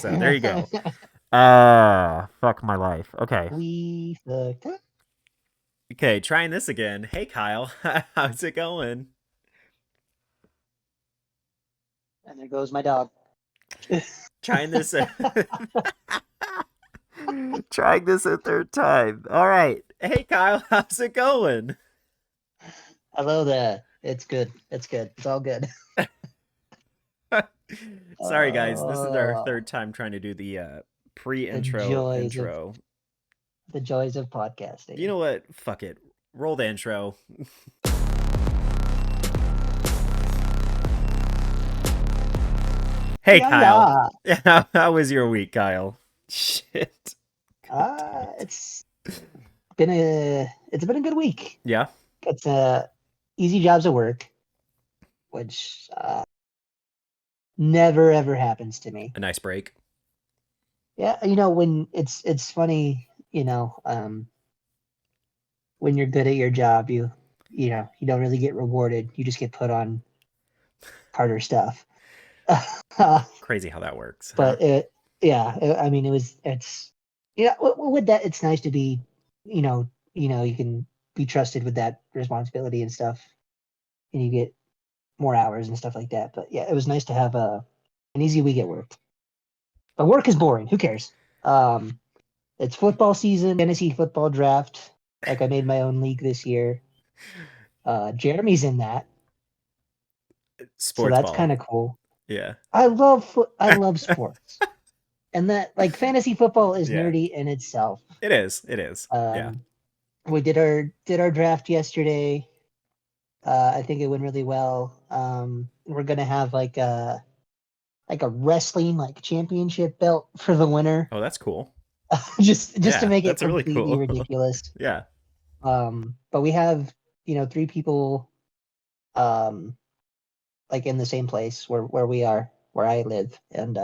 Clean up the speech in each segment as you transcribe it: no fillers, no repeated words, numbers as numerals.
So there you go. Fuck my life. Okay. We fucked up. Okay, trying this again. Hey Kyle, how's it going? And there goes my dog. Trying this trying this a third time. All right. Hey Kyle, how's it going? Hello there. It's good. It's good. It's all good. Sorry guys, this is our Uh, third time trying to do the the pre-intro joys of intro. You podcasting. know what? Fuck it. Roll the intro. Hey Yeah, Kyle. yeah. How was your week, Kyle? Shit. God damn it. It's been a good week. Yeah, It's easy jobs at work, which never ever happens to me. a nice break. Yeah, when it's funny, when you're good at your job, you don't really get rewarded. You just get put on harder stuff. Crazy how that works, huh? But I mean, it's with that, it's nice to be, you can be trusted with that responsibility and stuff, and you get more hours and stuff like that. But yeah, it was nice to have an easy week at work. But work is boring. Who cares? Um, it's football season, fantasy football draft. Like I made my own league this year. Jeremy's in that, so Sports that's ball. kind of cool. Yeah. I love sports, and that like fantasy football is Yeah. nerdy in itself. It is. It is. Yeah. Um, we did our draft yesterday. I think it went really well. We're gonna have like a wrestling like championship belt for the winner, Oh, that's cool. just to Yeah, make it that's really completely cool. ridiculous. Yeah. But we have three people um like in the same place where we are, where I live, and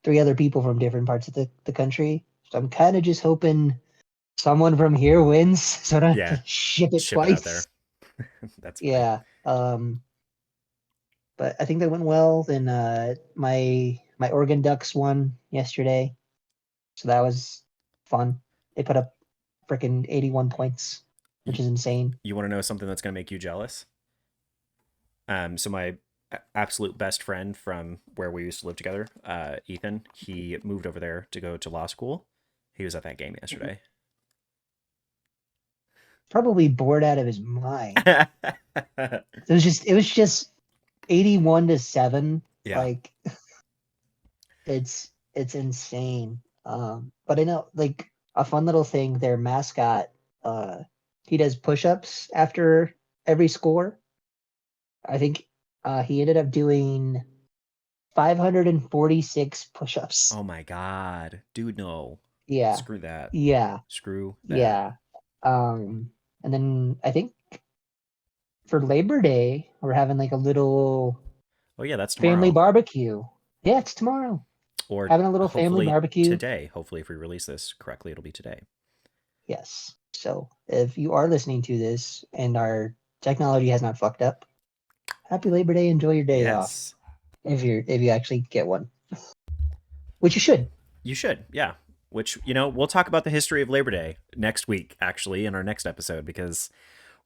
three other people from different parts of the country. So I'm kind of just hoping someone from here wins, so I don't have Yeah. to ship it Ship it out there. twice. That's funny. Yeah. But I think that went well. Then my Oregon Ducks won yesterday, so that was fun. They put up freaking 81 points, which You, is insane. you want to know something that's going to make you jealous? So my absolute best friend from where we used to live together, Ethan, he moved over there to go to law school. He was at that game yesterday. Probably bored out of his mind. It was just 81-7. Yeah. Like it's insane. But I know like a fun little thing. Their mascot, uh, he does push-ups after every score. I think he ended up doing 546 push-ups. Oh my God. Dude, no. Yeah, Screw that. yeah, Screw that. yeah. And then I think for Labor Day we're having like a little Oh, yeah, that's family tomorrow. barbecue. Yeah, it's tomorrow. Or Having a little family hopefully barbecue. today. Hopefully, if we release this correctly, it'll be today. Yes. So if you are listening to this and our technology has not fucked up, happy Labor Day. Enjoy your day off Yes. if you actually get one, which you should. You should, yeah. Which, we'll talk about the history of Labor Day next week, actually, in our next episode, because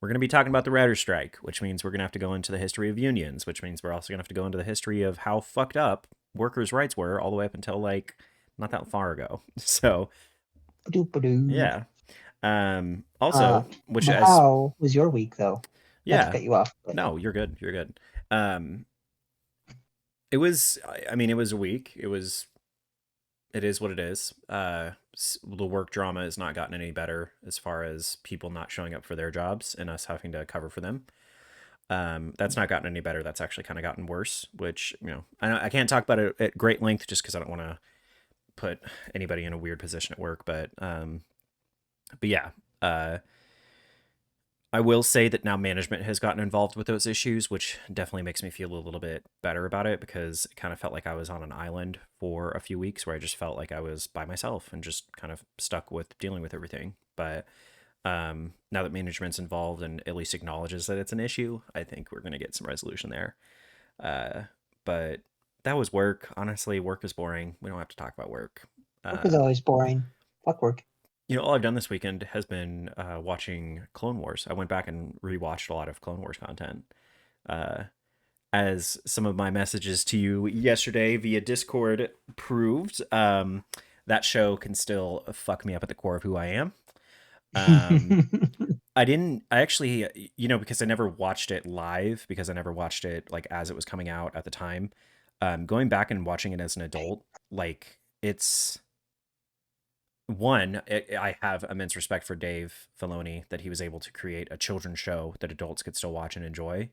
we're going to be talking about the writer's strike, which means we're going to have to go into the history of unions, which means we're also going to have to go into the history of how fucked up workers' rights were all the way up until, like, not that far ago. So, Ba-doop-ba-doo. yeah. Also, which But as, how was your week though? Not to yeah, cut you off, but no, you're good. You're good. Um, it was, I mean, it was a week. It is what it is. The work drama has not gotten any better as far as people not showing up for their jobs and us having to cover for them. That's not gotten any better. That's actually kind of gotten worse, which, I can't talk about it at great length just because I don't want to put anybody in a weird position at work. But yeah, uh, I will say that now management has gotten involved with those issues, which definitely makes me feel a little bit better about it because it kind of felt like I was on an island for a few weeks where I just felt like I was by myself and just kind of stuck with dealing with everything. But now that management's involved and at least acknowledges that it's an issue, I think we're going to get some resolution there. But That was work. Honestly, work is boring. We don't have to talk about work. Work is Uh, always boring. Fuck work. all I've done this weekend has been watching Clone Wars. I went back and rewatched a lot of Clone Wars content. Uh, as some of my messages to you yesterday via Discord proved, that show can still fuck me up at the core of who I am. Um, I didn't, I actually, because I never watched it live, because I never watched it like as it was coming out at the time. Going back and watching it as an adult, like it's I have immense respect for Dave Filoni that he was able to create a children's show that adults could still watch and enjoy.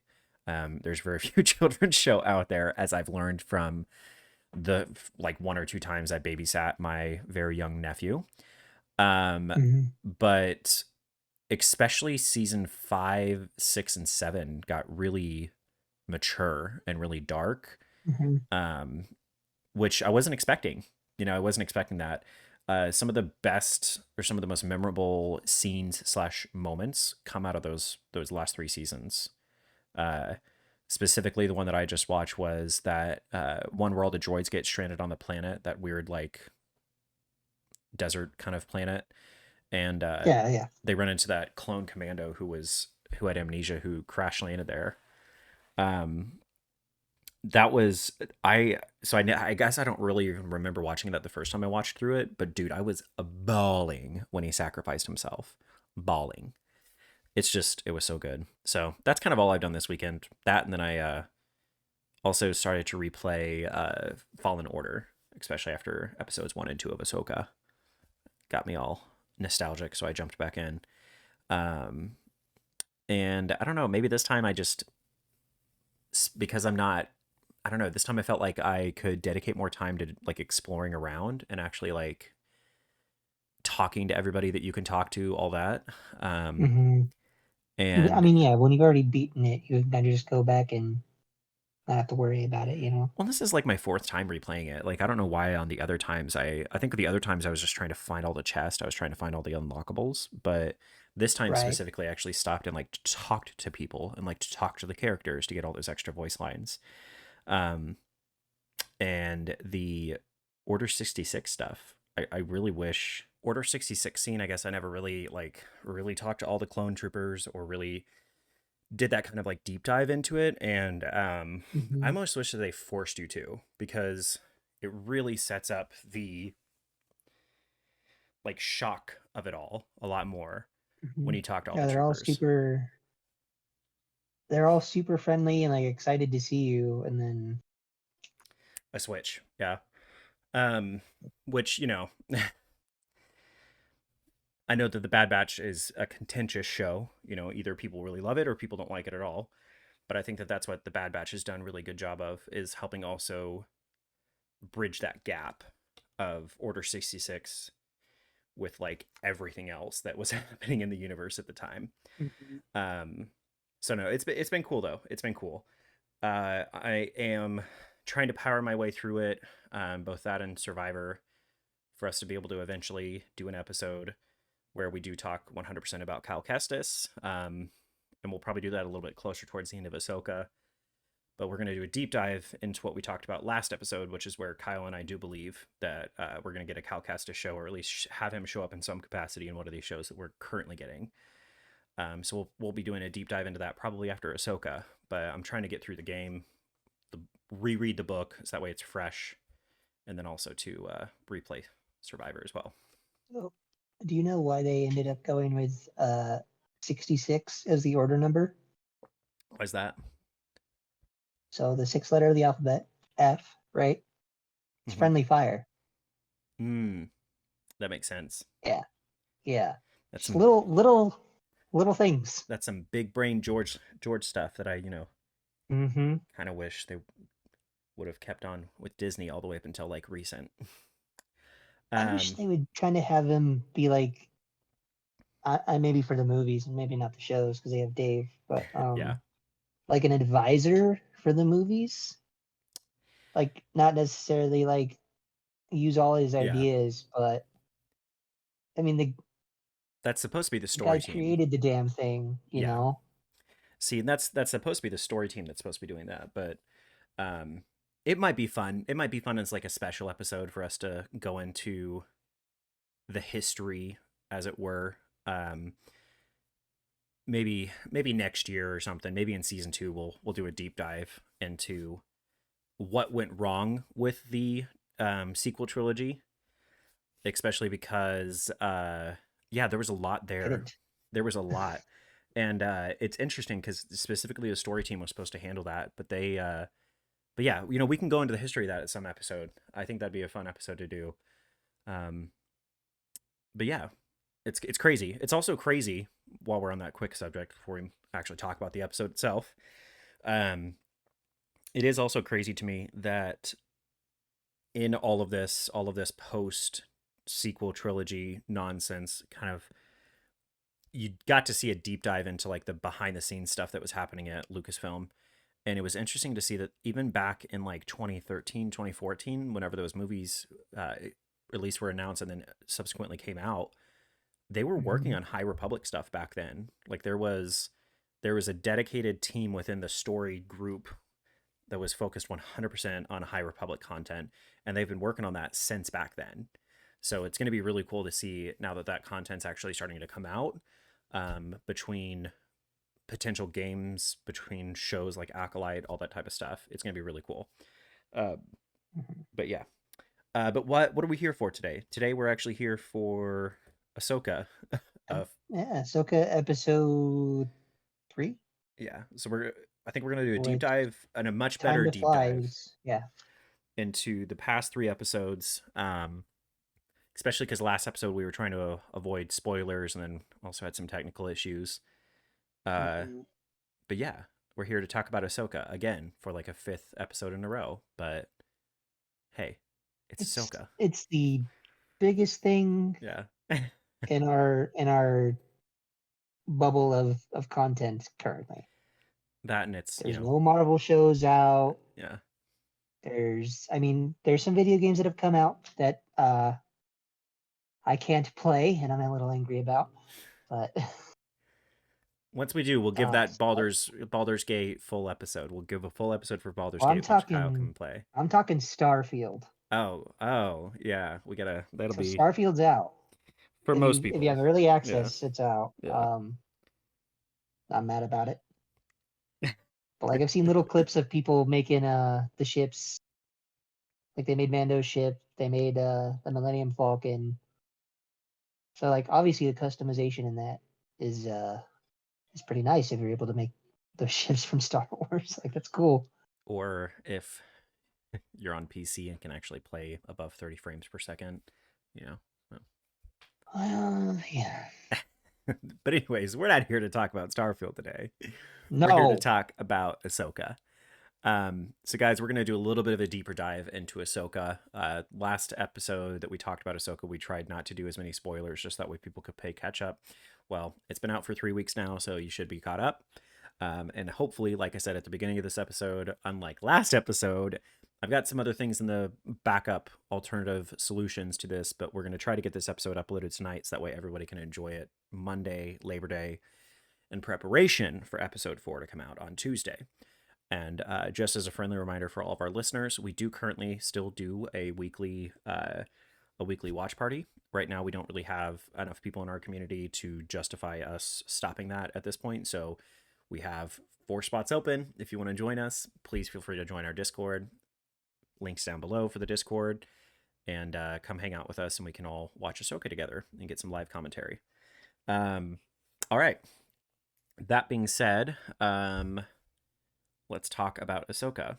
There's very few children's show out there, as I've learned from the like one or two times I babysat my very young nephew. Um, Mhm, but especially season 5, 6, and 7 got really mature and really dark, mhm, um, which I wasn't expecting. I wasn't expecting that. Some of the best or some of the most memorable scenes slash moments come out of those last three seasons. Uh, Specifically, the one that I just watched was that one where all the droids get stranded on the planet, that weird like desert kind of planet, and yeah, yeah. they run into that clone commando who had amnesia, who crash landed there. Um, that was I guess I don't really even remember watching that the first time I watched through it, but dude, I was bawling when he sacrificed himself, bawling. It was so good. So that's kind of all I've done this weekend. That, and then I also started to replay Fallen Order, especially after episodes 1 and 2 of Ahsoka. Got me all nostalgic, so I jumped back in. Um, and I don't know, maybe this time I just, because I'm not, I don't know, this time I felt like I could dedicate more time to like exploring around and actually like talking to everybody that you can talk to, all that. Um, hmm I and mean, yeah, when you've already beaten it, you can kind of just go back and not have to worry about it, you know? Well, this is like my fourth time replaying it. Like I don't know why on the other times I think the other times I was just trying to find all the chests. I was trying to find all the unlockables, but this time Right. specifically I actually stopped and like talked to people and like to talk to the characters to get all those extra voice lines. Um and the Order 66 stuff. I really wish Order 66 scene, I guess I never really really talked to all the clone troopers or really did that kind of like deep dive into it, and I hmm almost wish that they forced you to, because it really sets up the like shock of it all a lot more hmm when you talk to all the Yeah, troopers. they're all super friendly and like excited to see you, and then A switch, yeah. um which I know that the Bad Batch is a contentious show. Either people really love it or people don't like it at all, but I think that that's what the Bad Batch has done a really good job of, is helping also bridge that gap of Order 66 with like everything else that was happening in the universe at the time. Mhm. Um, so no, it's been cool though. It's been cool. I am trying to power my way through it, both that and Survivor, for us to be able to eventually do an episode where we do talk 100% about Cal Kestis. And we'll probably do that a little bit closer towards the end of Ahsoka. But we're going to do a deep dive into what we talked about last episode, which is where Kyle and I do believe that we're going to get a Cal Kestis show, or at least have him show up in some capacity in one of these shows that we're currently getting. So we'll be doing a deep dive into that probably after Ahsoka. But I'm trying to get through the game, reread the book, so that way it's fresh, and then also to replay Survivor as well. So, do you know why they ended up going with 66 as the order number? Why is that? So the sixth letter of the alphabet, F, right? It's Mm-hmm. friendly fire. That makes sense. Yeah, yeah. That's Just some little things. that's some big brain George stuff that I Mm-hmm. kind of wish they would have kept on with Disney all the way up until like recent. I wish Um, they would kind of have him be like, I maybe for the movies and maybe not the shows because they have Dave, but yeah, like an advisor for the movies, like not necessarily like use all his yeah. ideas, but I mean That's supposed to be the the story guy team. created the damn thing, you Yeah. know. See, and that's supposed to be the story team that's supposed to be doing that. But it might be fun. It might be fun as like a special episode for us to go into the history, as it were. Um, maybe next year or something. Maybe in season 2 we'll do a deep dive into what went wrong with the sequel trilogy, especially because yeah, there was a lot there. Didn't. There was a lot. And it's interesting because specifically the story team was supposed to handle that, but yeah, we can go into the history of that at some episode. I think that'd be a fun episode to do. Um, but yeah, it's crazy. It's also crazy while we're on that quick subject before we actually talk about the episode itself. Um, it is also crazy to me that in all of this post sequel trilogy nonsense, kind of you got to see a deep dive into like the behind the scenes stuff that was happening at Lucasfilm. And it was interesting to see that even back in like 2013, 2014, whenever those movies at least were announced and then subsequently came out, they were working Mhm. on High Republic stuff back then. Like there was a dedicated team within the story group that was focused 100% on High Republic content, and they've been working on that since back then. So it's going to be really cool to see now that that content's actually starting to come out, between potential games, between shows like Acolyte, all that type of stuff. It's going to be really cool. Uh, Mhm. but yeah. But what are we here for today? Today we're actually here for Ahsoka. uh, Yeah, Ahsoka episode 3. yeah. So I think we're gonna do a deep Which dive and a much Time better to deep Fly dive was, yeah. into the past 3 episodes. Especially because last episode we were trying to avoid spoilers and then also had some technical issues. Uh, Mhm. but yeah, we're here to talk about Ahsoka again for like a 5th episode in a row. But hey, it's Ahsoka. It's the biggest thing Yeah. in our bubble of content currently. That and it's, There's no Marvel shows out. yeah. There's some video games that have come out that I can't play and I'm a little angry about. But Once we do, we'll give that so- Baldur's Gate full episode. We'll give a full episode for Baldur's well, Gate, which Kyle can play. I'm talking Starfield. Oh, yeah. That'll So be Starfield's out. for most If you people. have early Yeah, access, it's out. yeah. I'm mad about it. But like I've seen little clips of people making the ships. Like they made Mando's ship, they made the Millennium Falcon. So like obviously the customization in that is uh is pretty nice if you're able to make those ships from Star Wars. Like that's cool. Or if you're on PC and can actually play above 30 frames per second, you know. Yeah. But anyways, we're not here to talk about Starfield today. We're here to No. talk about Ahsoka. So guys, we're gonna do a little bit of a deeper dive into Ahsoka. Last episode that we talked about Ahsoka, we tried not to do as many spoilers, just that way people could play catch up. Well, it's been out for 3 weeks now, so you should be caught up. And hopefully, like I said at the beginning of this episode, unlike last episode, I've got some other things in the backup alternative solutions to this, but we're going to try to get this episode uploaded tonight so that way everybody can enjoy it Monday, Labor Day, in preparation for episode 4 to come out on Tuesday. And just as a friendly reminder for all of our listeners, we do currently still do a weekly watch party. Right now, we don't really have enough people in our community to justify us stopping that at this point. So we have 4 spots open. If you want to join us, please feel free to join our Discord. Links down below for the Discord. And come hang out with us and we can all watch Ahsoka together and get some live commentary. All right. That being said, let's talk about Ahsoka.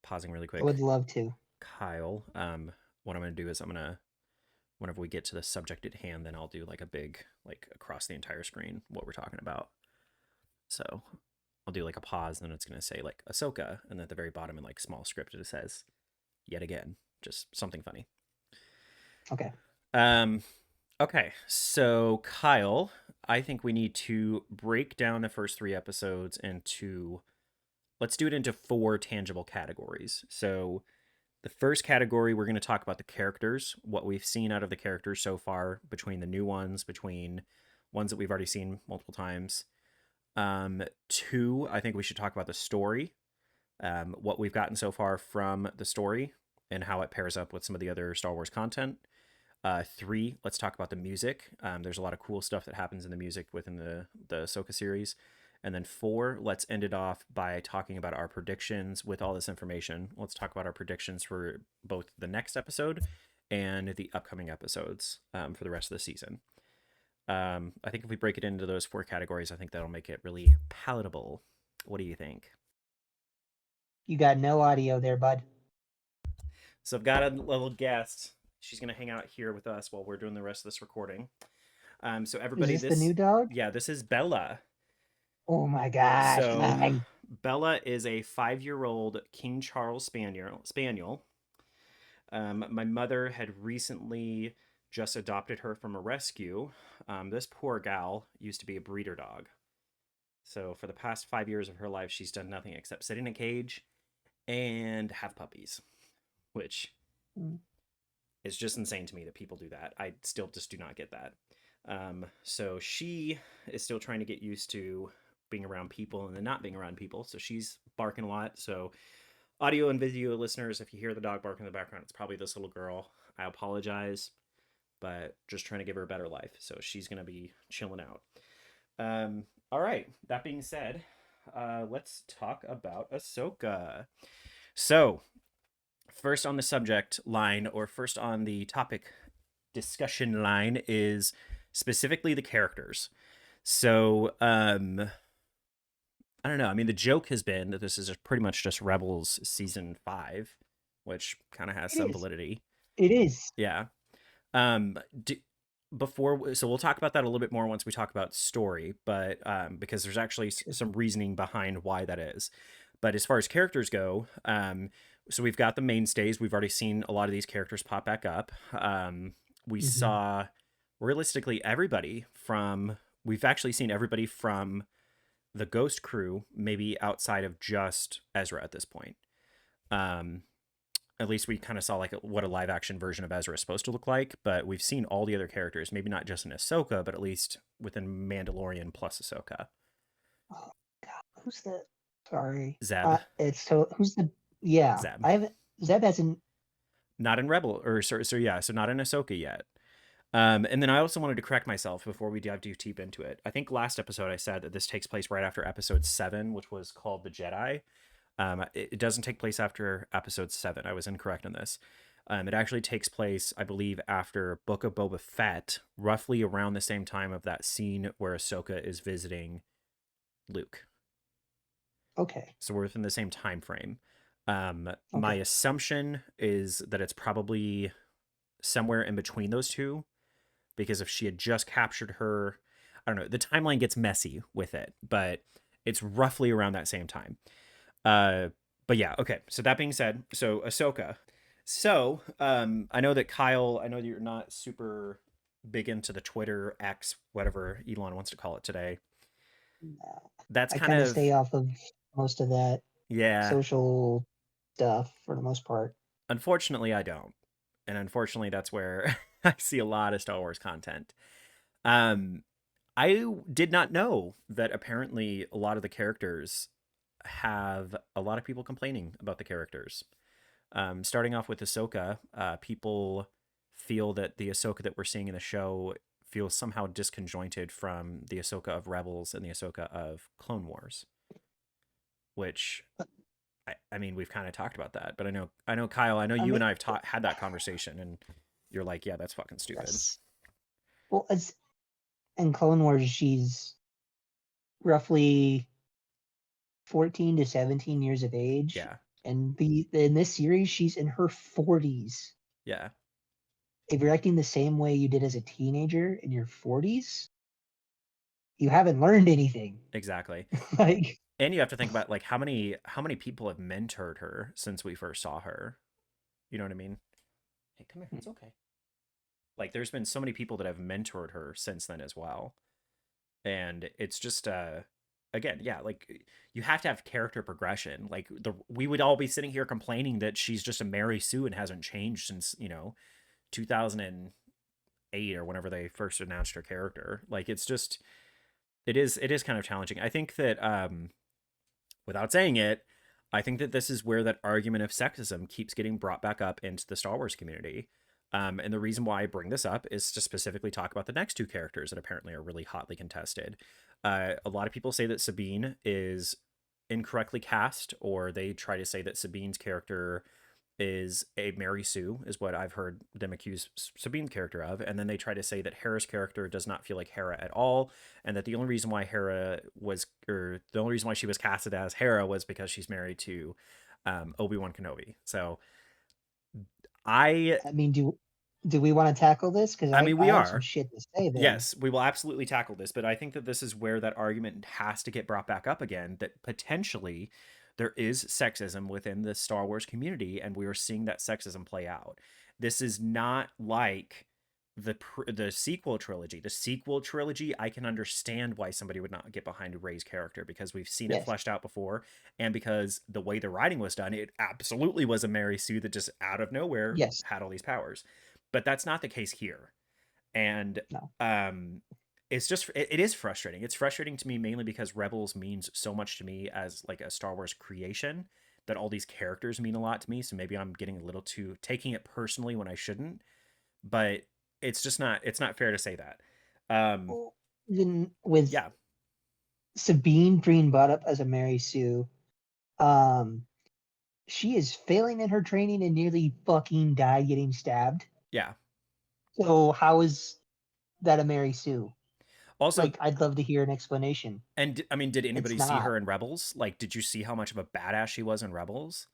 Pausing really I quick. would love to. Kyle, what I'm going to do is whenever we get to the subject at hand, then I'll do like a big, like across the entire screen, what we're talking about. So I'll do like a pause, and then it's going to say like Ahsoka, and then at the very bottom in like small script it says, yet again, just something funny. Okay. Um, okay, so Kyle, I think we need to break down the first 3 episodes into, let's do it into 4 tangible categories. So the first category, we're going to talk about the characters, what we've seen out of the characters so far, between the new ones, between ones that we've already seen multiple times. 2, I think we should talk about the story. what we've gotten so far from the story and how it pairs up with some of the other Star Wars content. 3, let's talk about the music. There's a lot of cool stuff that happens in the music within the Ahsoka series. And then 4, let's end it off by talking about our predictions with all this information. Let's talk about our predictions for both the next episode and the upcoming episodes for the rest of the season. I think if we break it into those 4 categories, I think that'll make it really palatable. What do you think? You got no audio there, bud. So I've got a little guest. She's going to hang out here with us while we're doing the rest of this recording. So Is everybody, this the new dog? yeah, this is Bella. Oh my gosh. So Bella is a 5-year-old King Charles Spaniel. My mother had recently just adopted her from a rescue. This poor gal used to be a breeder dog. So for the past 5 years of her life, she's done nothing except sit in a cage and have puppies, which is just insane to me that people do that. I still just do not get that. So she is still trying to get used to being around people and then not being around people. So she's barking a lot. So audio and video listeners, if you hear the dog bark in the background, it's probably this little girl. I apologize, but just trying to give her a better life. So she's going to be chilling out. All right. That being said, let's talk about Ahsoka. So, first on the subject line, or first on the topic discussion line, is specifically the characters. So, I don't know. I mean, the joke has been that this is pretty much just Rebels season 5, which kind of has some validity. It is. Yeah. So we'll talk about that a little bit more once we talk about story, but because there's actually some reasoning behind why that is. But as far as characters go, so we've got the mainstays. We've already seen a lot of these characters pop back up. We saw realistically everybody from. We've actually seen everybody from the Ghost crew, maybe outside of just Ezra at this point. At least we kind of saw like what a live action version of Ezra is supposed to look like, but we've seen all the other characters, maybe not just in Ahsoka, but at least within Mandalorian plus Ahsoka. Oh God, who's the? Sorry, Zeb. who's the? Yeah, Zeb. I haven't. Zeb hasn't. Not in Rebel, or so yeah, so not in Ahsoka yet. And then I also wanted to correct myself before we dive too deep into it. I think last episode I said that this takes place right after episode 7, which was called The Jedi. It doesn't take place after episode 7. I was incorrect on this. It actually takes place, I believe, after Book of Boba Fett, roughly around the same time of that scene where Ahsoka is visiting Luke. Okay. So we're within the same time frame. My assumption is that it's probably somewhere in between those two, because if she had just captured her, I don't know, the timeline gets messy with it, but it's roughly around that same time. But yeah, okay. So that being said, so Ahsoka. So I know that Kyle, I know that you're not super big into the Twitter, X, whatever Elon wants to call it today. That's I kind of stay off of most of that social stuff for the most part. Unfortunately, I don't. And unfortunately, that's where I see a lot of Star Wars content. I did not know that apparently a lot of the characters have a lot of people complaining about the characters. Starting off with Ahsoka, people feel that the Ahsoka that we're seeing in the show feels somehow disconjointed from the Ahsoka of Rebels and the Ahsoka of Clone Wars, which I mean, we've kind of talked about that, but I know Kyle, I know you and I have had that conversation, and you're like, yeah, that's fucking stupid. Yes. Well, it's in Clone Wars, she's roughly 14 to 17 years of age. Yeah. And in this series, she's in her 40s. Yeah. If you're acting the same way you did as a teenager in your 40s, you haven't learned anything. Exactly. Like, and you have to think about like how many people have mentored her since we first saw her. You know what I mean? Hey, come here. It's okay. Like there's been so many people that have mentored her since then as well. And it's just again, yeah, like you have to have character progression. Like we would all be sitting here complaining that she's just a Mary Sue and hasn't changed since, 2008 or whenever they first announced her character. Like it's just it is kind of challenging. I think that without saying it, I think that this is where that argument of sexism keeps getting brought back up into the Star Wars community. And the reason why I bring this up is to specifically talk about the next two characters that apparently are really hotly contested. A lot of people say that Sabine is incorrectly cast, or they try to say that Sabine's character is a Mary Sue, is what I've heard them accuse Sabine's character of. And then they try to say that Hera's character does not feel like Hera at all, and that the only reason why the only reason why she was casted as Hera was because she's married to Obi-Wan Kenobi. So I, I mean, do we want to tackle this? Because I mean, I we have some are. shit to say there. Yes, we will absolutely tackle this, but I think that this is where that argument has to get brought back up again, that potentially there is sexism within the Star Wars community, and we are seeing that sexism play out. This is not like the sequel trilogy. The sequel trilogy, I can understand why somebody would not get behind Rey's character, because we've seen it Yes, fleshed out before, and because the way the writing was done, it absolutely was a Mary Sue that just out of nowhere yes, had all these powers. But that's not the case here. And no. um it's just it is frustrating. It's frustrating to me mainly because Rebels means so much to me as like a Star Wars creation, that all these characters mean a lot to me, so maybe I'm getting a little too taking it personally when I shouldn't. But it's not fair to say that. um Well, even with yeah, Sabine being brought up as a Mary Sue, um, she is failing in her training and nearly fucking died getting stabbed. yeah. So how is that a Mary Sue? Also, Like, I'd love to hear an explanation. and I mean, did It's anybody see not. her in Rebels? Like, did you see how much of a badass she was in Rebels?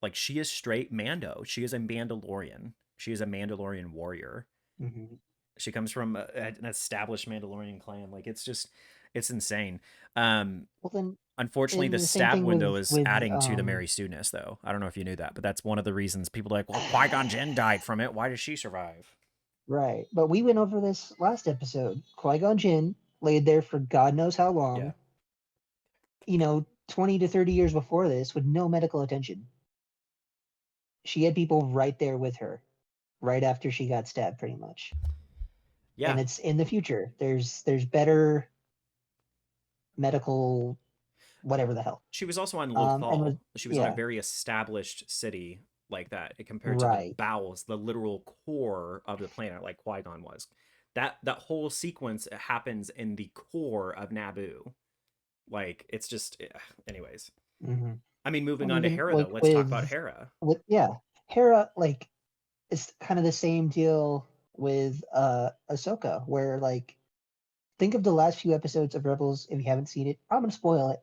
Like, she is straight Mando. She is a Mandalorian. She is a Mandalorian warrior. Hmm. She comes from an established Mandalorian clan. Like, it's just, it's insane. Um, Well, then, Unfortunately, the and the same stab thing window with is adding to the Mary Sue-ness, though. I don't know if you knew that, but that's one of the reasons people are like, well, Qui Gon Jinn died from it. Why does she survive? right. But we went over this last episode. Qui Gon Jinn laid there for God knows how Yeah, long. 20 to 30 years before this with no medical attention. She had people right there with her right after she got stabbed, pretty much. And yeah. it's in the future. There's better medical whatever the hell. She was also on And was Lothal. She was on a yeah, very established city like that, compared to the right. bowels, the literal core of the planet, like Qui Gon was. That whole sequence happens in the core of Naboo. Like, it's just, anyways. Hmm. I mean, moving And on to even Hera, though. like Let's talk about Hera. with yeah, Hera, like, it's kind of the same deal with Ahsoka, where, like, think of the last few episodes of Rebels. If you haven't seen it, I'm gonna spoil it.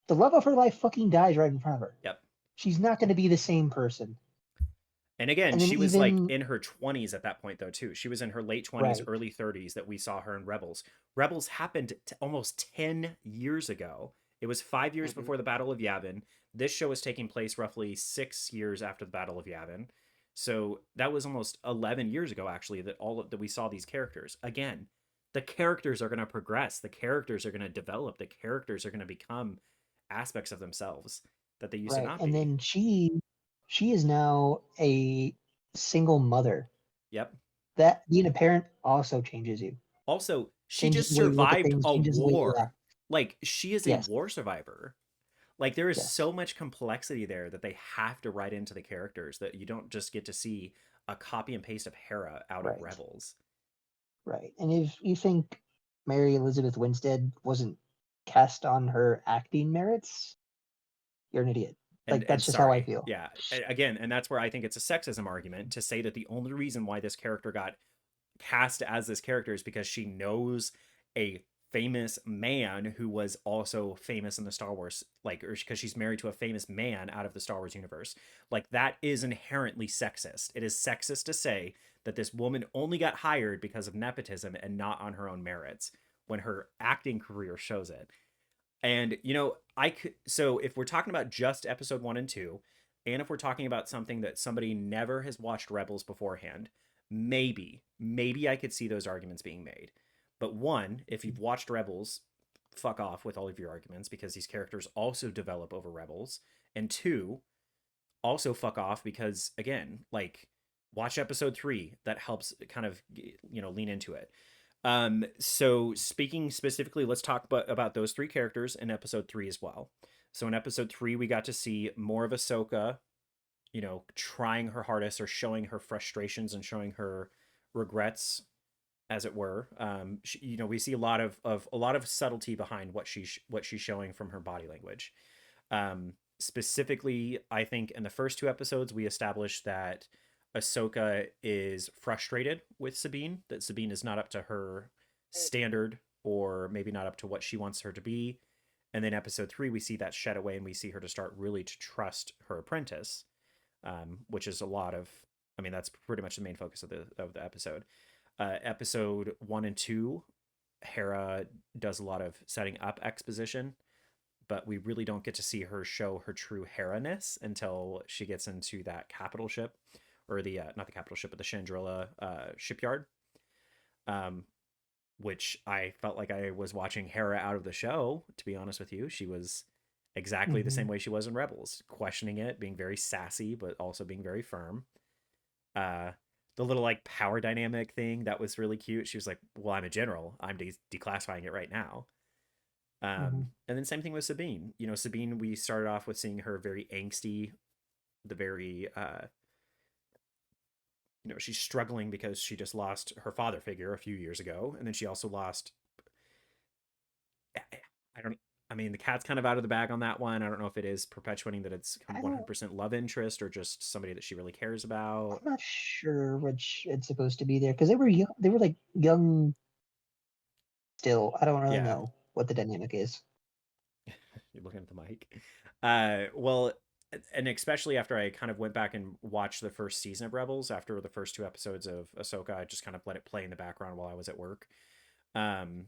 The love of her life fucking dies right in front of her. Yep. She's not gonna be the same person. And again, And then she was like even in her 20s at that point, though, too. She was in her late 20s, right. early 30s that we saw her in Rebels. Rebels happened almost 10 years ago. It was 5 years Hmm. before the Battle of Yavin. This show is taking place roughly 6 years after the Battle of Yavin. So that was almost 11 years ago, actually, that we saw these characters. Again, the characters are going to progress. The characters are going to develop. The characters are going to become aspects of themselves that they used to Right. not And be. then she is now a single mother. Yep. That being a parent also changes you. Also, she Changes just the way you look at survived things, a changes the way you war. act. Like, she is a Yes. war survivor. Like, there is Yes. so much complexity there that they have to write into the characters, that you don't just get to see a copy and paste of Hera out of Right. Rebels. Right. And if you think Mary Elizabeth Winstead wasn't cast on her acting merits, you're an idiot. And Like, and that's just how I sorry, feel. yeah. Again, and that's where I think it's a sexism argument to say that the only reason why this character got cast as this character is because she knows a famous man who was also famous in the Star Wars, like, or because she's married to a famous man out of the Star Wars universe. Like, that is inherently sexist. It is sexist to say that this woman only got hired because of nepotism and not on her own merits, when her acting career shows it. And I could, so if we're talking about just episode 1 and 2, and if we're talking about something that somebody never has watched Rebels beforehand, maybe I could see those arguments being made. But one, if you've watched Rebels, fuck off with all of your arguments, because these characters also develop over Rebels. And two, also fuck off because, again, like, watch episode 3. That helps kind of lean into it. So speaking specifically, let's talk about those three characters in episode 3 as well. So in episode 3, we got to see more of Ahsoka, trying her hardest or showing her frustrations and showing her regrets, as it were. We see a lot of subtlety behind what she's showing from her body language. Specifically, I think in the first two episodes, we established that Ahsoka is frustrated with Sabine, that Sabine is not up to her standard or maybe not up to what she wants her to be. And then episode 3, we see that shed away and we see her to start really to trust her apprentice, which is a lot of, I mean, that's pretty much the main focus of the episode. Episode 1 and 2, Hera does a lot of setting up exposition, but we really don't get to see her show her true Hera-ness until she gets into that capital ship, or the not the capital ship, but the Chandrilla shipyard, um, which I felt like I was watching Hera out of the show. To be honest with you, she was exactly the Mm-hmm. same way she was in Rebels, questioning it, being very sassy, but also being very firm. Uh, the little like power dynamic thing that was really cute. She was like, "Well, I'm a general. I'm declassifying it right now." Mm-hmm. And then same thing with Sabine. Sabine, we started off with seeing her very angsty, the very, she's struggling because she just lost her father figure a few years ago. And then she also lost, I don't, I mean, the cat's kind of out of the bag on that one. I don't know if it is perpetuating that it's I don't. 100% love interest or just somebody that she really cares about. I'm not sure which it's supposed to be there because they were young, they were like young still. I don't really Yeah, know what the dynamic is. you're looking at the mic. Well, and especially after I kind of went back and watched the first season of Rebels, after the first two episodes of Ahsoka, I just kind of let it play in the background while I was at work. Um,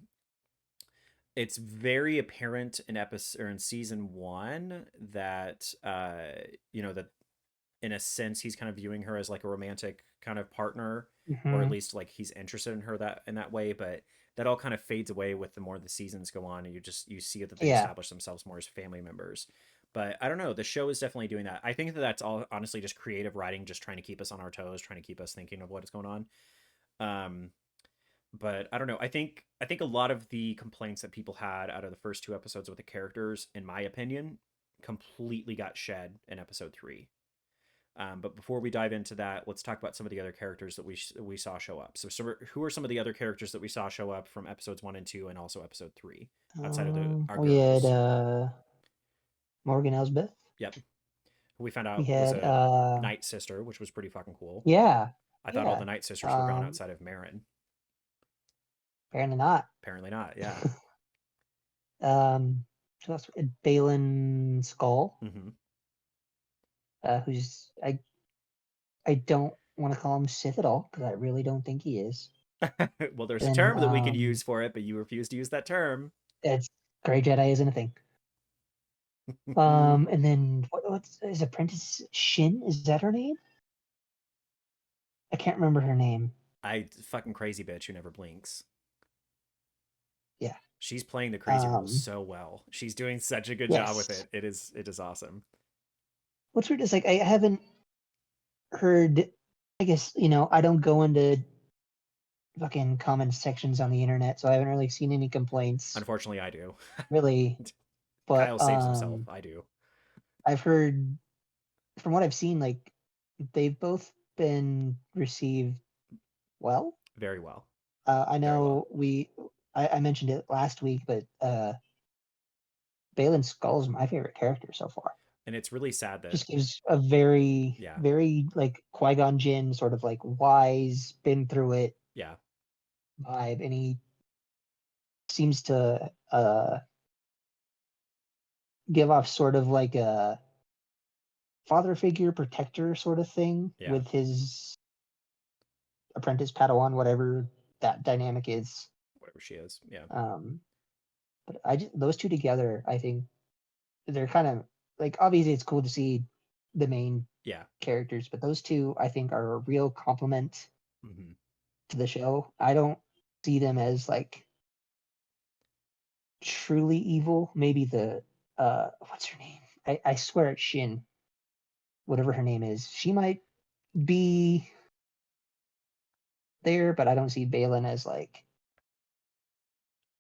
it's very apparent in episode or in season one that that in a sense he's kind of viewing her as like a romantic kind of partner, or at Mm-hmm. least like he's interested in her that in that way, but that all kind of fades away with the more the seasons go on, and you see that they've Yeah. established themselves more as family members. But I don't know, the show is definitely doing that. I think that that's all honestly just creative writing, just trying to keep us on our toes, trying to keep us thinking of what is going on. um but I don't know. I think a lot of the complaints that people had out of the first two episodes with the characters, in my opinion, completely got shed in episode 3. But before we dive into that, let's talk about some of the other characters that we saw show up. So who are some of the other characters that we saw show up from episodes 1 and 2, and also episode 3, outside of our We had girls? Morgan Elsbeth. Yep, who we found We out was had a Night Sister, which was pretty fucking cool. yeah, I thought all the yeah. Night Sisters were gone Um, outside of Marin. apparently not. Apparently not. Yeah. So that's Balin Skull, Mm-hmm. who's I don't want to call him Sith at all because I really don't think he is. Well, there's a Then term that we could use for it, but you refuse to use that term. it's Grey Jedi isn't a thing. And then what's his apprentice Shin? Is that her name? I can't remember her name. I fucking crazy bitch who never blinks. Yeah. She's playing the crazy role Um, so well. She's doing such a good job with yes. it. It is awesome. What's weird is like I haven't heard. I guess I don't go into fucking comment sections on the internet, so I haven't really seen any complaints Unfortunately, I do. really. But Kyle saves himself. I do. I've heard from what I've seen, like they've both been received well. Very well. I Very well. know I mentioned it last week, but Balin Skull is my favorite character so far. And it's really sad that, Just gives a very, yeah, very like Qui-Gon Jinn sort of like wise, been through it yeah, vibe, and he seems to give off sort of like a father figure, protector sort of thing yeah, with his apprentice Padawan, whatever that dynamic is. whatever she is. Yeah, Um, but I just those two together, I think they're kind of like obviously it's cool to see the main yeah. characters, but those two I think are a real compliment Mm-hmm. to the show. I don't see them as like truly evil. Maybe the what's her name? I swear it's Shin, whatever her name is. She might be there, but I don't see Balin as like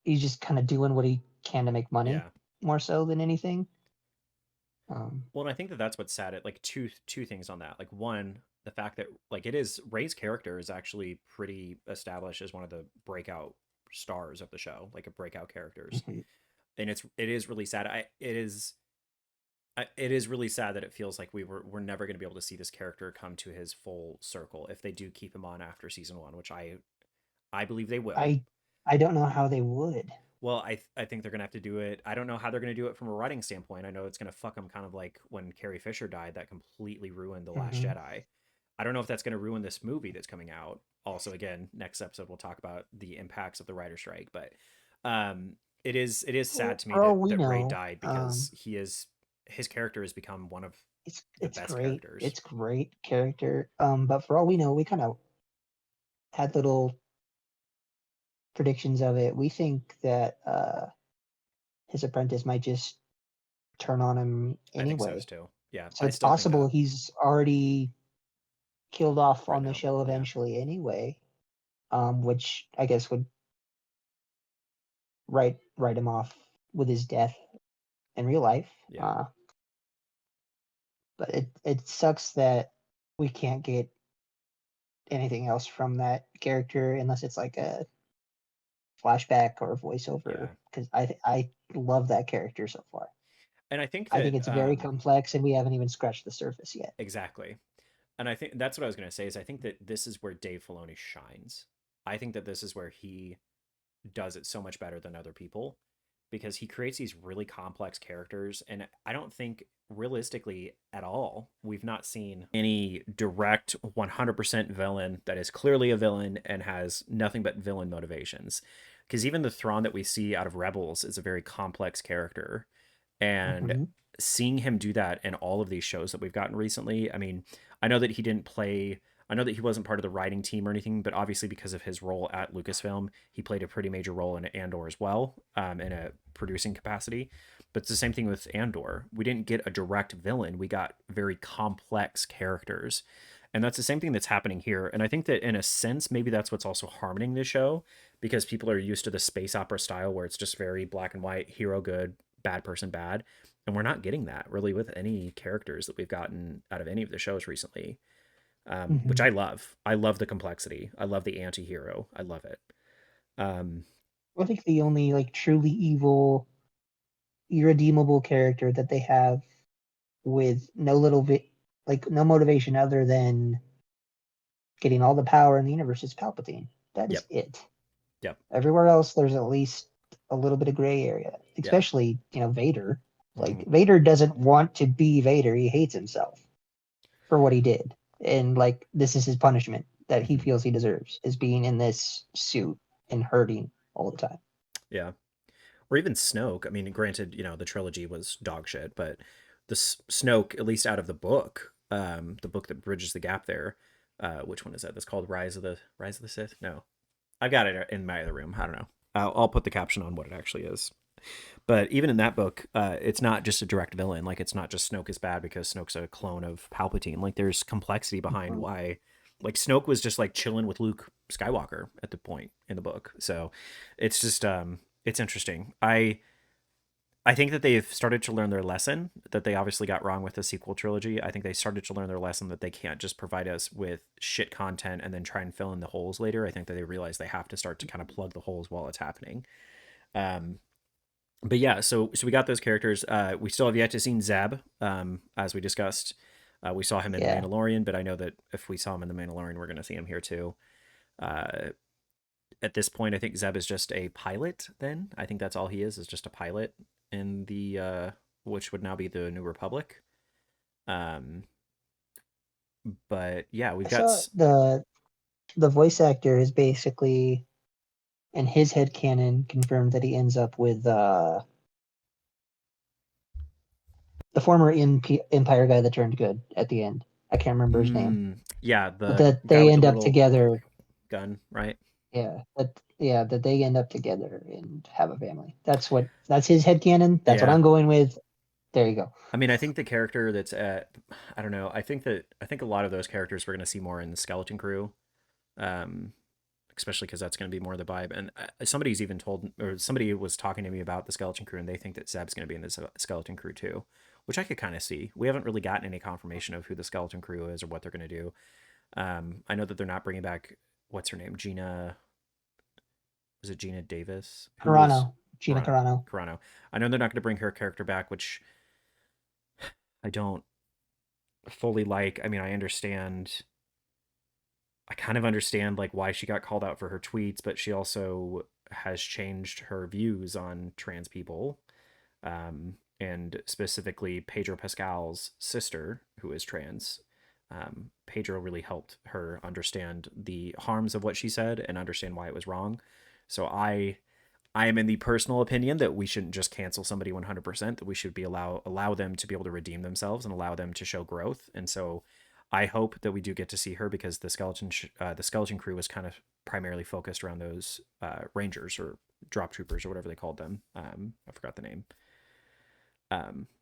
he's just kind of doing what he can to make money Yeah. more so than anything. Um, Well, and I think that that's what's sad. At like two things on that. Like one, the fact that like it is Ray's character is actually pretty established as one of the breakout stars of the show, like a breakout characters, mhm. and it is really sad. It is really sad that it feels like we're never going to be able to see this character come to his full circle if they do keep him on after season one, which I believe they will. I I don't know how they would. Well, I think they're gonna have to do it. I don't know how they're gonna do it from a writing standpoint. I know it's gonna fuck them, kind of like when Carrie Fisher died. That completely ruined the Last Hmm. Jedi. I don't know if that's gonna ruin this movie that's coming out. Also, again, next episode we'll talk about the impacts of the writer strike. But it is sad to me For all that we Ray know, died because his character has become one of the it's best great. characters. It's great character. But for all we know, we kind of had little predictions of it. We think that his apprentice might just turn on him I think so anyway. too. Yeah, So I it's still think possible that he's already killed off on written the out. show Yeah, eventually anyway, which I guess would write him off with his death in real life. yeah, But it sucks that we can't get anything else from that character unless it's like a flashback or a voiceover. yeah. Because I love that character so far. And I think I think that it's very complex, and we haven't even scratched the surface yet. exactly. And I think that's what I was going to say is I think that this is where Dave Filoni shines. I think that this is where he does it so much better than other people because he creates these really complex characters and I don't think realistically at all we've not seen any direct 100% villain that is clearly a villain and has nothing but villain motivations because even the Thrawn that we see out of Rebels is a very complex character and Hmm. seeing him do that in all of these shows that we've gotten recently, I mean, I know that he didn't play I know that he wasn't part of the writing team or anything, but obviously because of his role at Lucasfilm, he played a pretty major role in Andor as well, in a producing capacity. But it's the same thing with Andor. We didn't get a direct villain; we got very complex characters, and that's the same thing that's happening here. And I think that in a sense, maybe that's what's also harming this show because people are used to the space opera style where it's just very black and white, hero good, bad person bad, and we're not getting that really with any characters that we've gotten out of any of the shows recently, which Hmm. I love. I love the complexity. I love the anti-hero. I love it. Um, I think the only like truly evil, irredeemable character that they have with like no motivation other than getting all the power in the universe is Palpatine. That is yep, it. yep, Everywhere else, there's at least a little bit of gray area, yeah, especially, Vader. mm-hmm, Like, Vader doesn't want to be Vader. He hates himself for what he did. And, like, this is his punishment that he mm-hmm, feels he deserves, is being in this suit and hurting all the time. yeah. Or even Snoke. I mean, granted, the trilogy was dog shit, but the Snoke, at least out of the book that bridges the gap there. Which one is that? That's called Rise of the Sith. No, I've got it in my other room. I don't know. I'll put the caption on what it actually is. But even in that book, it's not just a direct villain. Like it's not just Snoke is bad because Snoke's a clone of Palpatine. Like there's complexity behind Mhm. why. Like Snoke was just like chilling with Luke Skywalker at the point in the book. So it's just it's interesting. I think that they've started to learn their lesson that they obviously got wrong with the sequel trilogy. I think they started to learn their lesson that they can't just provide us with shit content and then try and fill in the holes later. I think that they realize they have to start to kind of plug the holes while it's happening. Um, but yeah, so we got those characters. We still have yet to see Zeb, as we discussed. We saw him in The Yeah. Mandalorian, but I know that if we saw him in The Mandalorian, we're going to see him here too. Uh, at this point, I think Zeb is just a pilot. Then I think that's all he is just a pilot in the which would now be the New Republic. Um, but yeah, we've I got saw the voice actor is basically in his head canon confirmed that he ends up with the former Empire guy that turned good at the end. I can't remember his name, yeah, but the that guy they with the end up little together. gun, right? That they end up together and have a family. That's his head canon. That's what Yeah, I'm going with. There you go. I mean, I think the character that's I don't know. I think a lot of those characters we're going to see more in the Skeleton Crew, um, especially because that's going to be more of the vibe. And somebody's even told, or somebody was talking to me about the Skeleton Crew, and they think that Zeb's going to be in the Skeleton Crew too, which I could kind of see. We haven't really gotten any confirmation of who the skeleton crew is or what they're going to do. I know that they're not bringing back, what's her name, Gina. Was it Gina Davis? Who was Gina Carano. Carano? I know they're not going to bring her character back, which I don't fully like. I mean, I kind of understand like why she got called out for her tweets, but she also has changed her views on trans people, and specifically Pedro Pascal's sister, who is trans. Pedro really helped her understand the harms of what she said and understand why it was wrong. So I am in the personal opinion that we shouldn't just cancel somebody 100%, that we should be allow them to be able to redeem themselves and allow them to show growth. And so I hope that we do get to see her, because the skeleton crew was kind of primarily focused around those rangers or drop troopers or whatever they called them. I forgot the name.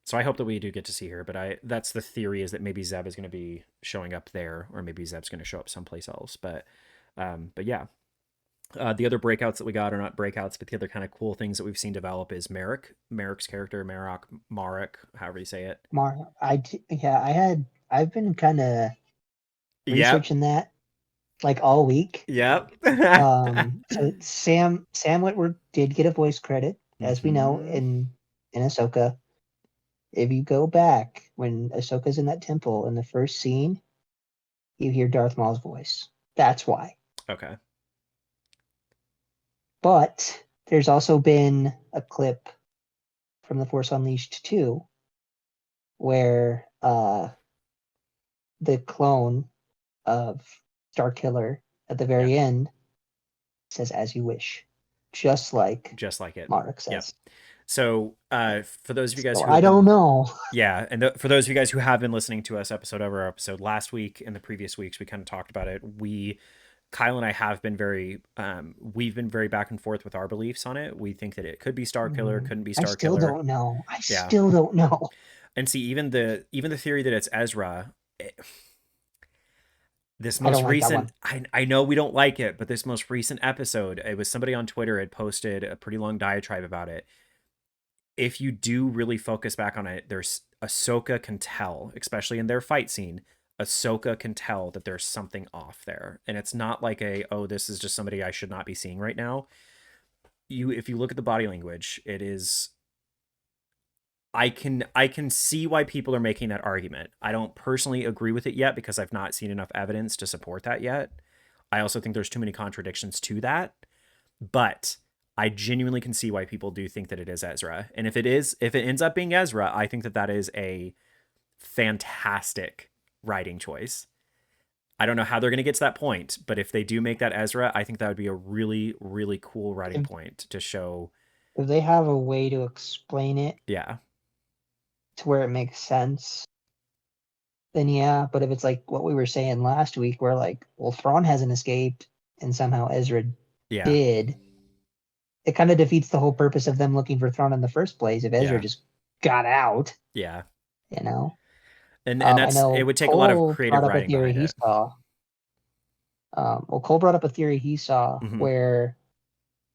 So I hope that we do get to see her, but that's the theory, is that maybe Zeb is going to be showing up there, or maybe Zeb's going to show up someplace else. But yeah, the other breakouts that we got are not breakouts, but the other kind of cool things that we've seen develop is Merrick's character, Marek, however you say it. I've been kind of Yep. researching that like all week. Yep. So Sam Witwer did get a voice credit, as we know, in Ahsoka. If you go back when Ahsoka's in that temple in the first scene, you hear Darth Maul's voice. That's why. Okay. But there's also been a clip from The Force Unleashed 2 where the clone of Starkiller at the very end says "as you wish," just like it. Marek says. Yep. So for those of you guys who I don't know. Yeah, and for those of you guys who have been listening to us episode over episode last week and the previous weeks, we kind of talked about it. Kyle and I have been we've been very back and forth with our beliefs on it. We think that it could be Starkiller, couldn't be Starkiller. I still don't know. Still don't know. And see, even the theory that it's Ezra, this most recent, I know we don't like it, but this most recent episode, it was somebody on Twitter had posted a pretty long diatribe about it. If you do really focus back on it, there's Ahsoka can tell, especially in their fight scene, Ahsoka can tell that there's something off there. And it's not like this is just somebody I should not be seeing right now. If you look at the body language, it is, I can see why people are making that argument. I don't personally agree with it yet, because I've not seen enough evidence to support that yet. I also think there's too many contradictions to that. But I genuinely can see why people do think that it is Ezra. And if it ends up being Ezra, I think that is a fantastic writing choice. I don't know how they're going to get to that point, but if they do make that Ezra, I think that would be a really, really cool writing point to show. If they have a way to explain it, yeah, to where it makes sense, then yeah. But if it's like what we were saying last week, where like, well, Thrawn hasn't escaped and somehow Ezra did, it kind of defeats the whole purpose of them looking for Thrawn in the first place. If Ezra just got out, you know. And that's, it would take Cole a lot of creative writing behind it. Cole brought up a theory he saw where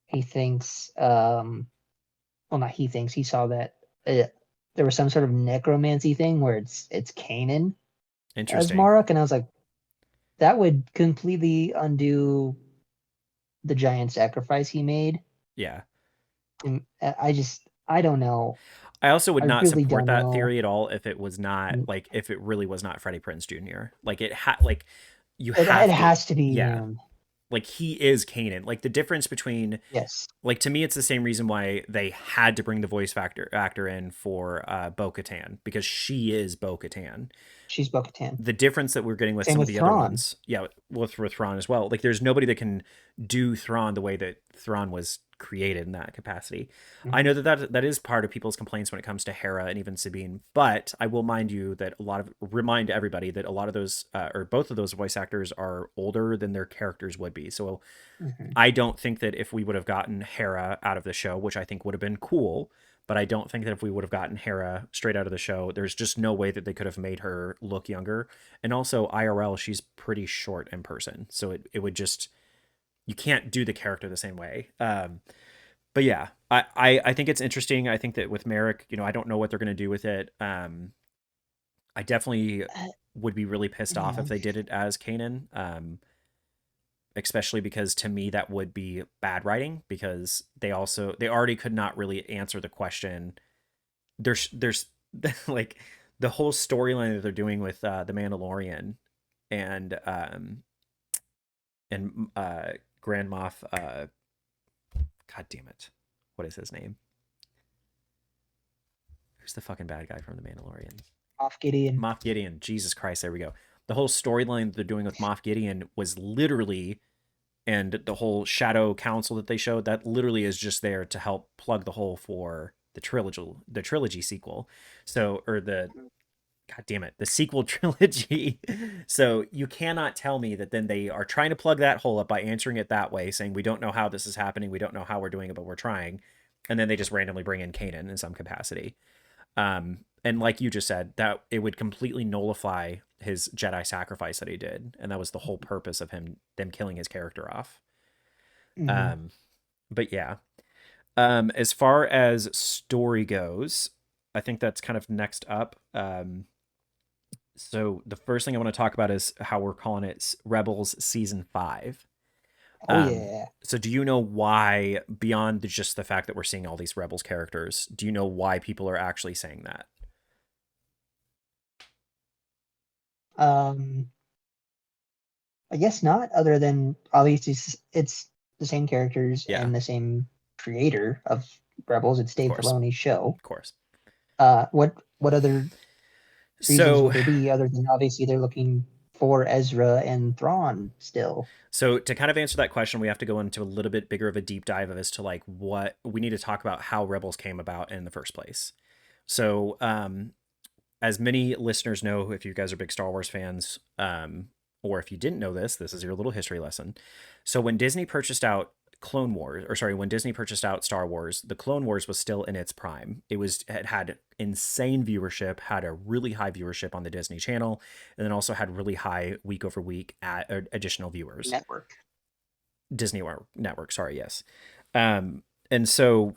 he thinks, he saw that there was some sort of necromancy thing where it's Kanan as Marek, and I was like, that would completely undo the giant sacrifice he made. Yeah. And I don't know. I also would not support that theory at all if it was not if it really was not Freddie Prinze Jr. It has to be him. Like, he is Kanan. Like, the difference between like, to me, it's the same reason why they had to bring the voice actor in for Bo-Katan, because she is Bo-Katan. She's Bo-Katan. The difference that we're getting with some of the other ones, with Thrawn as well. Like, there's nobody that can do Thrawn the way that Thrawn was created in that capacity. I know that is part of people's complaints when it comes to Hera and even Sabine, but I will remind everybody that a lot of those or both of those voice actors are older than their characters would be. So I don't think that if we would have gotten Hera out of the show, which I think would have been cool, but I don't think that if we would have gotten Hera straight out of the show, there's just no way that they could have made her look younger. And also IRL, she's pretty short in person, so it would just, you can't do the character the same way. But but yeah, I think it's interesting. I think that with Merrick, I don't know what they're going to do with it. I definitely Uh, would be really pissed off yeah. if they did it as Kanan. Especially because to me that would be bad writing because they already could not really answer the question. There's like the whole storyline that they're doing with the Mandalorian and Grand Moff. God damn it, what is his name? Who's the fucking bad guy from the Mandalorian? Off Gideon. Moff Gideon. Jesus Christ, there we go. The whole storyline that they're doing with Moff Gideon was literally, and the whole Shadow Council that they showed, that literally is just there to help plug the hole for the trilogy sequel. So, or the God damn it, the sequel trilogy. So you cannot tell me that then they are trying to plug that hole up by answering it that way, saying we don't know how this is happening, we don't know how we're doing it, but we're trying, and then they just randomly bring in Kanan in some capacity. And like you just said, that it would completely nullify his Jedi sacrifice that he did, and that was the whole purpose of them killing his character off. Hmm. Um, but yeah, as far as story goes, I think that's kind of next up. So the first thing I want to talk about is how we're calling it Rebels Season 5. Oh yeah. So do you know why, beyond just the fact that we're seeing all these Rebels characters, do you know why people are actually saying that? Um, I guess not. Other than obviously it's the same characters Yeah, and the same creator of Rebels. It's of Dave course. Filoni's show. Of course. What other reasons So would there be other than obviously they're looking for Ezra and Thrawn still? so to kind of answer that question, we have to go into a little bit bigger of a deep dive as to like what we need to talk about how Rebels came about in the first place. So as many listeners know, if you guys are big Star Wars fans, or if you didn't know this, this is your little history lesson. So when Disney purchased out Clone Wars, or sorry, when Disney purchased out Star Wars, the Clone Wars was still in its prime. It had insane viewership, had a really high viewership on the Disney Channel, and then also had really high week over week additional viewers. Network. Disney Network, sorry, yes. And so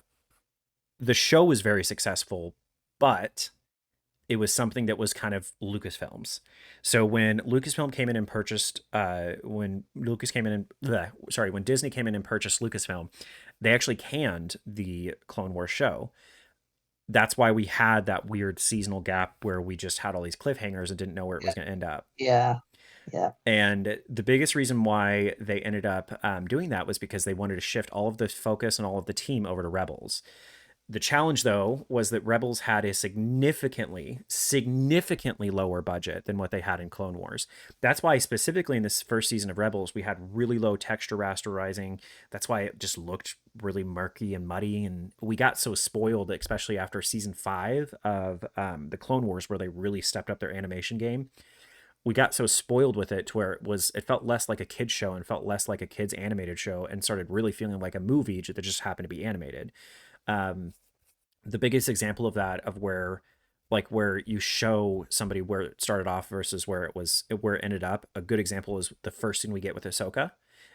the show was very successful, but it was something that was kind of Lucasfilms. So when Lucasfilm came in and purchased, when Lucas came in and, sorry, when Disney came in and purchased Lucasfilm, they actually canned the Clone Wars show. That's why we had that weird seasonal gap where we just had all these cliffhangers and didn't know where it was going to end up. Yeah. Yeah. And the biggest reason why they ended up doing that was because they wanted to shift all of the focus and all of the team over to Rebels. The challenge, though, was that Rebels had a significantly lower budget than what they had in Clone Wars. That's why, specifically in this first season of Rebels, we had really low texture rasterizing. That's why it just looked really murky and muddy. And we got so spoiled, especially after season 5 of the Clone Wars, where they really stepped up their animation game. We got so spoiled with it to where it felt less like a kid's show and felt less like a kid's animated show and started really feeling like a movie that just happened to be animated. Um, the biggest example of that, of where you show somebody where it started off versus where it ended up, a good example is the first thing we get with Ahsoka.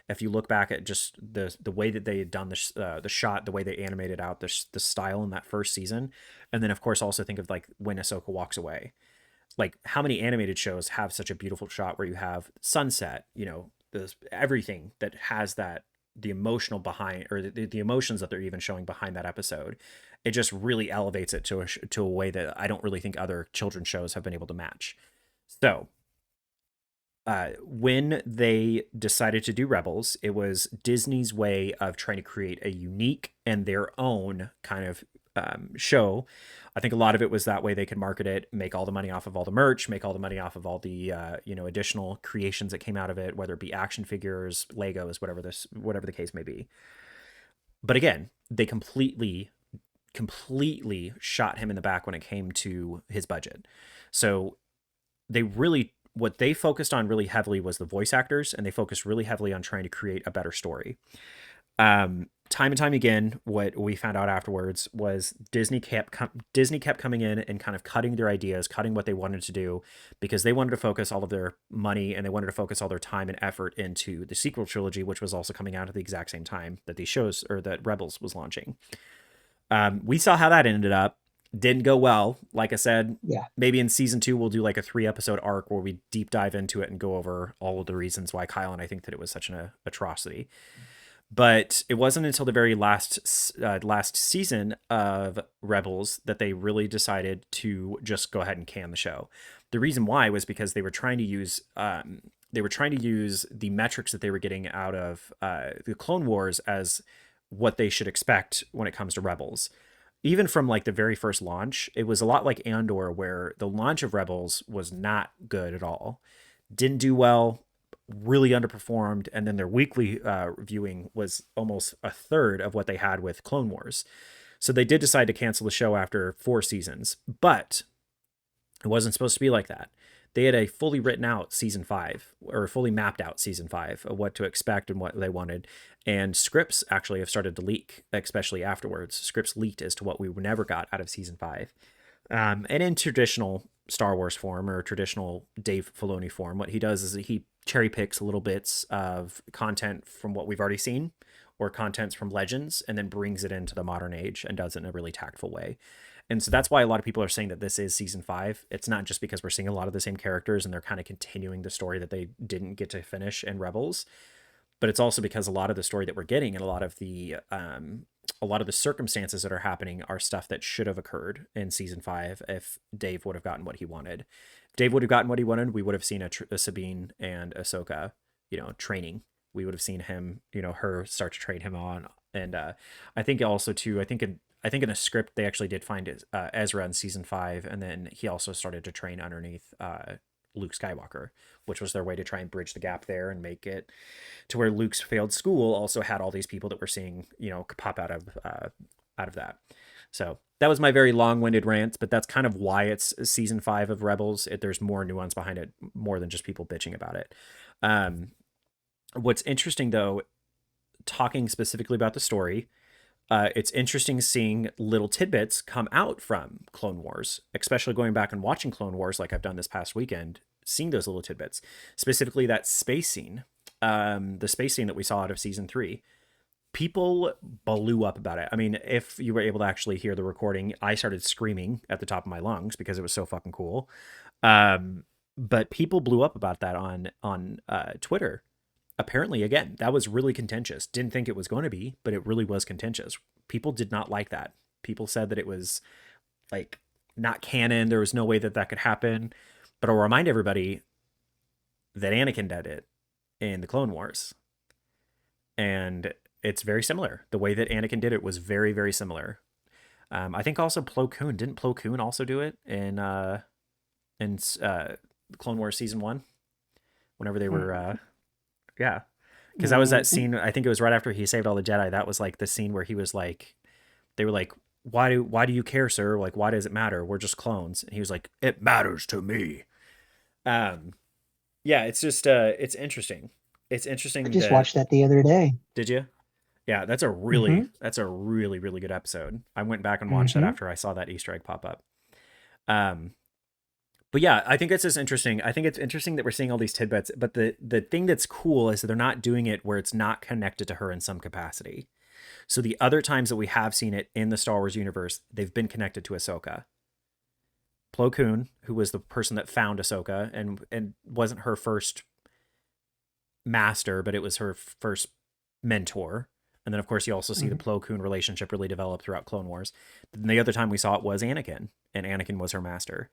If you look back at just the way that they had done the shot, the way they animated out the style in that first season, and then of course also think of like when Ahsoka walks away. Like how many animated shows have such a beautiful shot where you have sunset, everything that has that, the emotional behind, or the emotions that they're even showing behind that episode. It just really elevates it to a way that I don't really think other children's shows have been able to match. So when they decided to do Rebels, it was Disney's way of trying to create a unique and their own kind of show. I think a lot of it was that way they could market it, make all the money off of all the merch, make all the money off of all the additional creations that came out of it, whether it be action figures, Legos, whatever the case may be. But again, they completely shot him in the back when it came to his budget. So what they focused on really heavily was the voice actors, and they focused really heavily on trying to create a better story. time and time again, what we found out afterwards was Disney kept coming in and kind of cutting their ideas, cutting what they wanted to do, because they wanted to focus all of their money and they wanted to focus all their time and effort into the sequel trilogy, which was also coming out at the exact same time that these shows or that Rebels was launching. We saw how that ended up. Didn't go well. Like I said, Yeah. maybe in season 2 we'll do like a 3-episode arc where we deep dive into it and go over all of the reasons why Kyle and I think that it was such an atrocity. But it wasn't until the very last season of Rebels that they really decided to just go ahead and can the show. The reason why was because they were trying to use the metrics that they were getting out of the Clone Wars as what they should expect when it comes to Rebels. Even from like the very first launch, it was a lot like Andor, where the launch of Rebels was not good at all. Didn't do well, really underperformed, and then their weekly viewing was almost a third of what they had with Clone Wars. So they did decide to cancel the show after 4 seasons, but it wasn't supposed to be like that. They had a fully written out season 5, or fully mapped out season 5 of what to expect and what they wanted. And scripts actually have started to leak, especially afterwards. Scripts leaked as to what we never got out of season 5. And in traditional Star Wars form or traditional Dave Filoni form, what he does is he cherry picks little bits of content from what we've already seen or contents from Legends and then brings it into the modern age and does it in a really tactful way. And so that's why a lot of people are saying that this is season 5. It's not just because we're seeing a lot of the same characters and they're kind of continuing the story that they didn't get to finish in Rebels, but it's also because a lot of the story that we're getting and a lot of the circumstances that are happening are stuff that should have occurred in season 5 if Dave would have gotten what he wanted. If Dave would have gotten what he wanted, we would have seen a Sabine and Ahsoka, training. We would have seen him, her start to train him on. And I think also too, I think in a script they actually did find Ezra in season 5, and then he also started to train underneath Luke Skywalker, which was their way to try and bridge the gap there and make it to where Luke's failed school also had all these people that we're seeing, pop out of that. So that was my very long-winded rant, but that's kind of why it's season 5 of Rebels. There's more nuance behind it, more than just people bitching about it. What's interesting though, talking specifically about the story, it's interesting seeing little tidbits come out from Clone Wars, especially going back and watching Clone Wars like I've done this past weekend, seeing those little tidbits, specifically that space scene, the space scene that we saw out of season 3. People blew up about it. I mean, if you were able to actually hear the recording, I started screaming at the top of my lungs because it was so fucking cool. But people blew up about that on Twitter. Apparently, again, that was really contentious. Didn't think it was going to be, but it really was contentious. People did not like that. People said that it was like not canon. There was no way that that could happen. But I'll remind everybody that Anakin did it in the Clone Wars. And it's very similar. The way that Anakin did it was very, very similar. I think also Plo Koon. Didn't Plo Koon also do it in Clone Wars season 1? Whenever they were... Yeah, because that was that scene. I think it was right after he saved all the Jedi. That was like the scene where he was like, they were like, why do you care, sir? Like, why does it matter? We're just clones. And he was like, it matters to me. Yeah, it's just it's interesting. It's interesting. I just watched that the other day. Did you? Yeah, that's a really really good episode. I went back and watched that after I saw that Easter egg pop up. But yeah, I think it's just interesting. I think it's interesting that we're seeing all these tidbits, but the thing that's cool is that they're not doing it where it's not connected to her in some capacity. So the other times that we have seen it in the Star Wars universe, they've been connected to Ahsoka. Plo Koon, who was the person that found Ahsoka and wasn't her first master, but it was her first mentor. And then, of course, you also see the Plo Koon relationship really develop throughout Clone Wars. And the other time we saw it was Anakin, and Anakin was her master.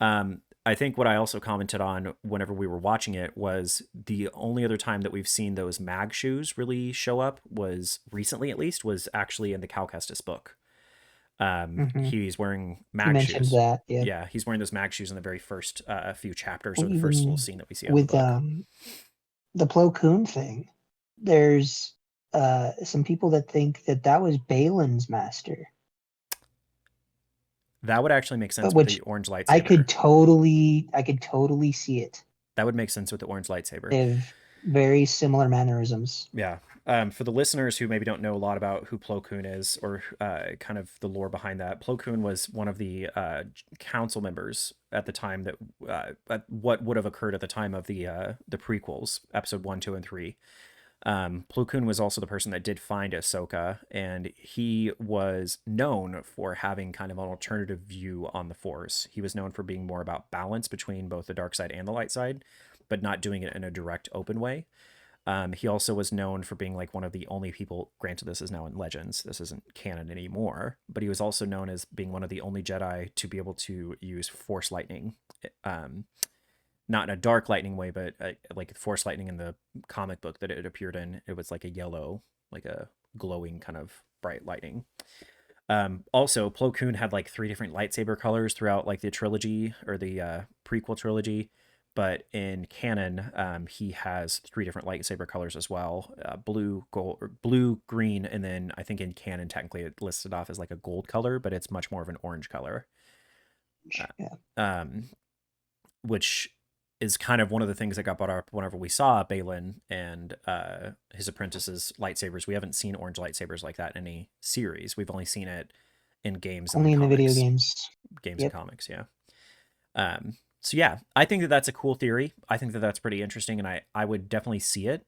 I think what I also commented on whenever we were watching it was the only other time that we've seen those mag shoes really show up was recently, at least, was actually in the Cal Kestis book. He's wearing mag shoes. Mentioned that, yeah. Yeah, he's wearing those mag shoes in the very first few chapters, or the first little scene that we see out with of the book. The Plo Koon thing. There's some people that think that was Balin's master. That would actually make sense with the orange lightsaber. I could totally see it. That would make sense with the orange lightsaber. very similar mannerisms. Yeah. For the listeners who maybe don't know a lot about who Plo Koon is, or kind of the lore behind that, Plo Koon was one of the council members at the time that at what would have occurred at the time of the prequels, episode 1, 2, and 3. Plo Koon was also the person that did find Ahsoka, and he was known for having kind of an alternative view on the Force. He was known for being more about balance between both the dark side and the light side, but not doing it in a direct, open way. He also was known for being like one of the only people, granted, this is now in Legends, this isn't canon anymore, but he was also known as being one of the only Jedi to be able to use Force lightning. Um, Not in a dark lightning way, but like Force lightning in the comic book that it appeared in, it was like a yellow, like a glowing kind of bright lightning. Also, Plo Koon had like 3 different lightsaber colors throughout like the trilogy or the prequel trilogy, but in canon, he has 3 different lightsaber colors as well: blue, gold, or blue, green, and then I think in canon technically it listed off as like a gold color, but it's much more of an orange color. Uh, Yeah. um, which is kind of one of the things that got brought up whenever we saw Balin and his apprentices' lightsabers. We haven't seen orange lightsabers like that in any series. We've only seen it in games and Only in the video comics. games. Games and Yep. comics, yeah. So yeah, I think that that's a cool theory. I think that that's pretty interesting, and I would definitely see it.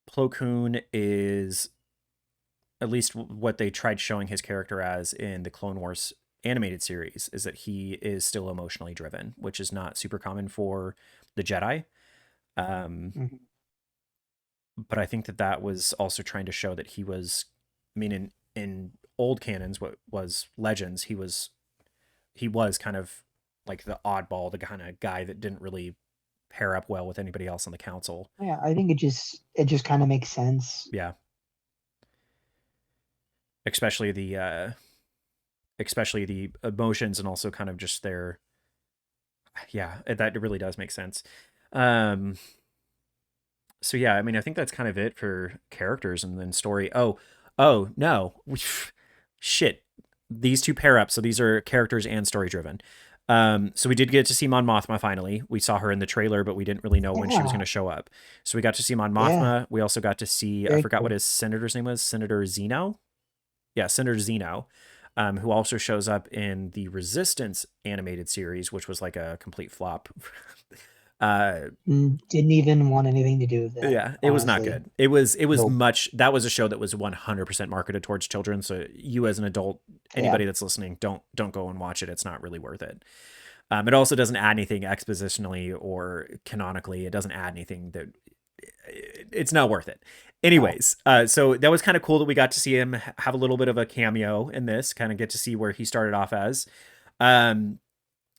Plo Koon is at least what they tried showing his character as in the Clone Wars animated series is that he is still emotionally driven, which is not super common for the Jedi. Um, Mhm. but I think that that was also trying to show that he was, I mean, in old canons, what was Legends, he was kind of like the oddball, the kind of guy that didn't really pair up well with anybody else on the council. Yeah, I think it just kind of makes sense. Yeah, especially the especially the emotions and also kind of just their, yeah, that really does make sense. Um, so yeah, I mean, I think that's kind of it for characters and then story. Oh no, shit. These two pair up, so these are characters and story driven. So we did get to see Mon Mothma finally. We saw her in the trailer, but we didn't really know when she was going Yeah, to show up. So we got to see Mon yeah, Mothma. We also got to see, I very forgot what cool. his senator's name was, Senator Zeno. Yeah, Senator Zeno, who also shows up in the Resistance animated series, which was like a complete flop. uh, Didn't even want anything to do with that, yeah, it was not honestly. good. It was Nope. much, that was a show that was 100% marketed towards children. So you as an adult, Yeah. anybody that's listening, don't go and watch it. It's not really worth it. It also doesn't add anything expositionally or canonically. It doesn't add anything that, it's not worth it. No. Anyways, so that was kind of cool that we got to see him have a little bit of a cameo in this, kind of get to see where he started off as. Um,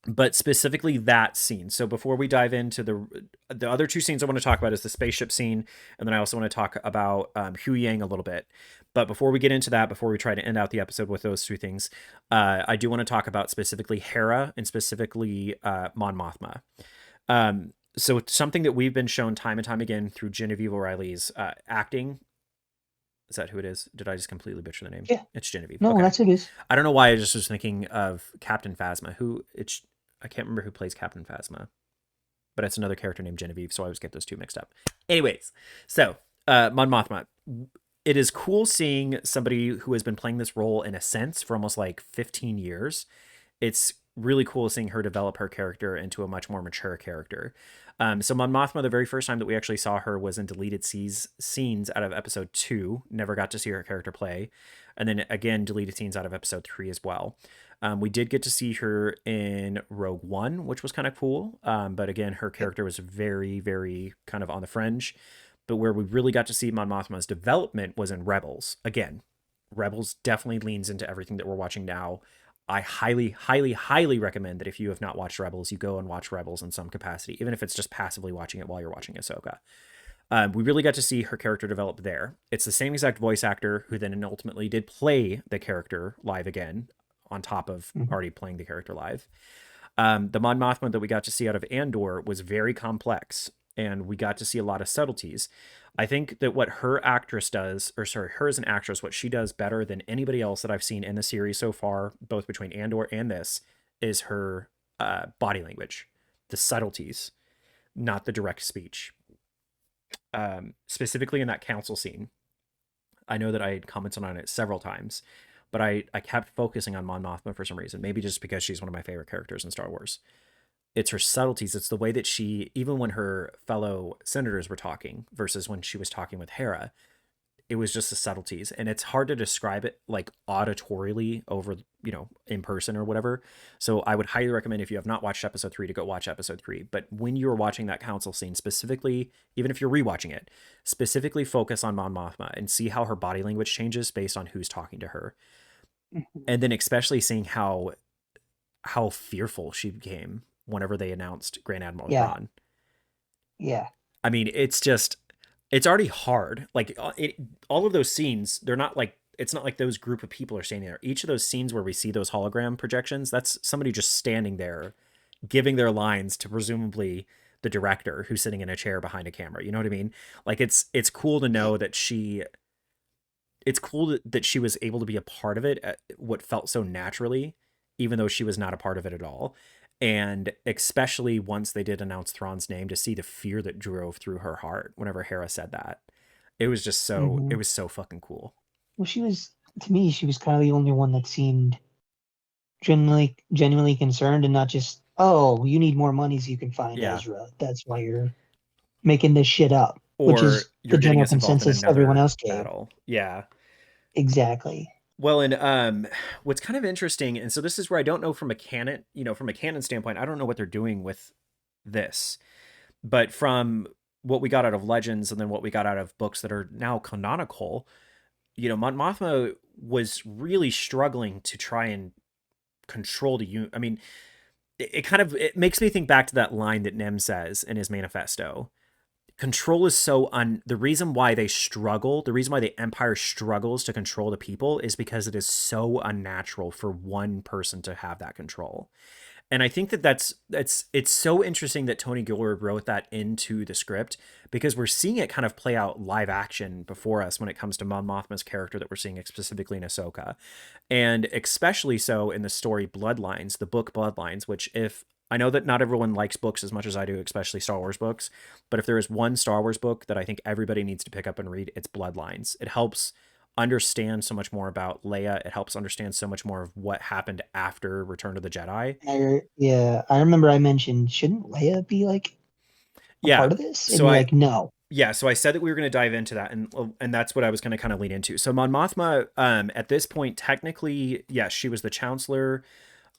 but specifically that scene. So before we dive into the other 2 scenes I want to talk about is the spaceship scene, and then I also want to talk about Hu Yang a little bit. But before we get into that, before we try to end out the episode with those 2 things, I do want to talk about specifically Hera and specifically Mon Mothma. So something that we've been shown time and time again through Genevieve O'Reilly's acting. Is that who it is? Did I just completely butcher the name? Yeah. It's Genevieve. No, Okay. that's what it is. I don't know why I just was thinking of Captain Phasma, who it's, I can't remember who plays Captain Phasma, but it's another character named Genevieve, so I always get those 2 mixed up. Anyways, so Mon Mothma. It is cool seeing somebody who has been playing this role in a sense for almost like 15 years. It's really cool seeing her develop her character into a much more mature character. So Mon Mothma, the very first time that we actually saw her was in deleted scenes out of episode 2. Never got to see her character play, and then again deleted scenes out of episode 3 as well. We did get to see her in Rogue One, which was kind of cool. But again, her Yep. character was very, very kind of on the fringe. But where we really got to see Mon Mothma's development was in Rebels. Again, Rebels definitely leans into everything that we're watching now. I highly, highly, highly recommend that if you have not watched Rebels, you go and watch Rebels in some capacity, even if it's just passively watching it while you're watching Ahsoka. We really got to see her character develop there. It's the same exact voice actor who then ultimately did play the character live again, on top of Mhm. already playing the character live. The Mon Mothma that we got to see out of Andor was very complex, and we got to see a lot of subtleties. I think that what her actress does, or sorry, her as an actress, what she does better than anybody else that I've seen in the series so far, both between Andor and this, is her body language, the subtleties. not the direct speech. Specifically in that council scene, I know that I had commented on it several times, but I kept focusing on Mon Mothma for some reason. Maybe just because she's one of my favorite characters in Star Wars. It's her subtleties. It's the way that she, even when her fellow senators were talking versus when she was talking with Hera, it was just the subtleties. And it's hard to describe it like auditorily over, in person or whatever. So I would highly recommend, if you have not watched episode 3, to go watch episode 3. But when you're watching that council scene, specifically, even if you're rewatching it, specifically focus on Mon Mothma and see how her body language changes based on who's talking to her. Mhm. And then especially seeing how fearful she became whenever they announced Grand Admiral Yeah, Thrawn. yeah, I mean, it's already hard. Like all of those scenes, they're not like, it's not like those group of people are standing there. Each of those scenes where we see those hologram projections, that's somebody just standing there giving their lines to presumably the director who's sitting in a chair behind a camera. You know what I mean? Like it's cool to know that it's cool that she was able to be a part of it at what felt so naturally, even though she was not a part of it at all. And especially once they did announce Thrawn's name, to see the fear that drove through her heart whenever Hera said that. It hmm. was so fucking cool. Well, she was, to me, she was kind of the only one that seemed genuinely concerned, and not just, oh, you need more money so you can find Yeah. Ezra. That's why you're making this shit up, which Or is the you're getting general us involved in consensus everyone another else gave. battle. Yeah. Exactly. Well, and what's kind of interesting, and so this is where I don't know from a canon, from a canon standpoint, I don't know what they're doing with this. But from what we got out of Legends and then what we got out of books that are now canonical, Mon Mothma was really struggling to try and control I mean, it kind of it makes me think back to that line that Nem says in his manifesto. Control is the reason why they struggle, the reason why the Empire struggles to control the people is because it is so unnatural for one person to have that control. And I think that's it's so interesting that Tony Gilroy wrote that into the script, because we're seeing it kind of play out live action before us when it comes to Mon Mothma's character that we're seeing specifically in Ahsoka, and especially so in the story Bloodlines, the book Bloodlines. Which, if I know that not everyone likes books as much as I do, especially Star Wars books, but if there is one Star Wars book that I think everybody needs to pick up and read, it's Bloodlines. It helps understand so much more about Leia. It helps understand so much more of what happened after Return of the Jedi. Yeah, I remember I mentioned, shouldn't Leia be like a Yeah. part of this? And So you're I like, no. so I said that we were going to dive into that, and that's what I was going to kind of lead into. So Mon Mothma, at this point, technically, yes, she was the Chancellor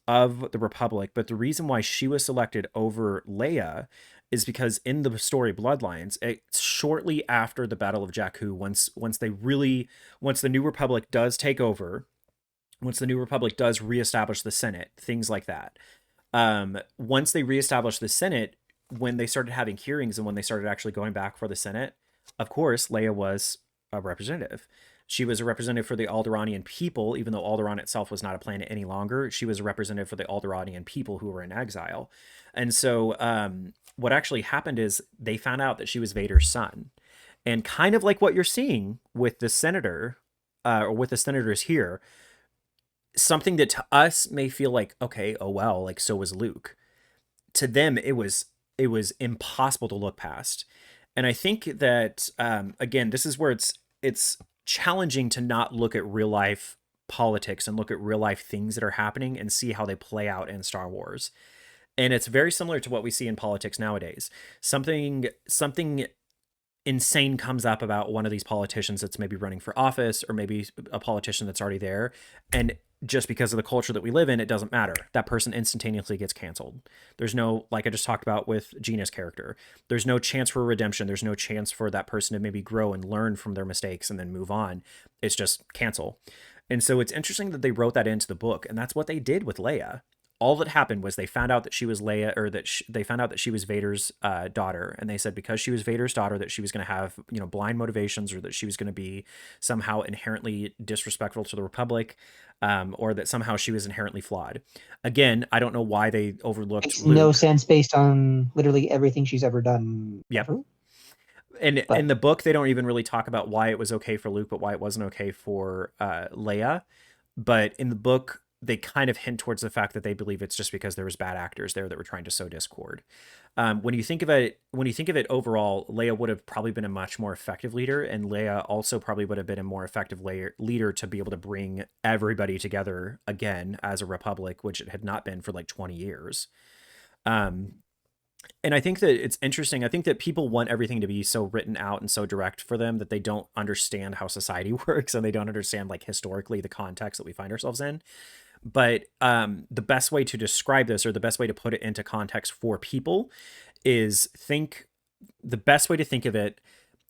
of the Republic, but the reason why she was selected over Leia is because in the story Bloodlines, it's shortly after the Battle of Jakku, once the New Republic does take over, once the New Republic does reestablish the Senate, things like that. Once they reestablished the Senate, when they started having hearings and when they started actually going back for the Senate, of course, Leia was a representative. She was a representative for the Alderaanian people, even though Alderaan itself was not a planet any longer. She was a representative for the Alderaanian people who were in exile. And so, what actually happened is they found out that she was Vader's son. And kind of like what you're seeing with the senator, or with the senators here, something that to us may feel like, okay, oh well, like so was Luke. To them, it was impossible to look past. And I think that, again, this is where it's challenging to not look at real life politics and look at real life things that are happening and see how they play out in Star Wars. And it's very similar to what we see in politics nowadays. Something insane comes up about one of these politicians that's maybe running for office, or maybe a politician that's already there, and just because of the culture that we live in, it doesn't matter. That person instantaneously gets canceled. There's no, like I just talked about with Gina's character, there's no chance for redemption. There's no chance for that person to maybe grow and learn from their mistakes and then move on. It's just cancel. And so it's interesting that they wrote that into the book, and that's what they did with Leia. All that happened was they found out that she was Leia, or that they found out that she was Vader's daughter, and they said because she was Vader's daughter that she was going to have blind motivations, or that she was going to be somehow inherently disrespectful to the Republic, or that somehow she was inherently flawed. Again, I don't know why they overlooked Makes no Luke. sense based on literally everything she's ever done Yep. ever. And in But the book, they don't even really talk about why it was okay for Luke, but why it wasn't okay for Leia. But in the book, they kind of hint towards the fact that they believe it's just because there was bad actors there that were trying to sow discord. When you think of it overall, Leia would have probably been a much more effective leader, and Leia also probably would have been a more effective leader to be able to bring everybody together again as a republic, which it had not been for like 20 years. Um, and I think that it's interesting. I think that people want everything to be so written out and so direct for them that they don't understand how society works, and they don't understand like historically the context that we find ourselves in. But the best way to describe this, or the best way to put it into context for people, is think the best way to think of it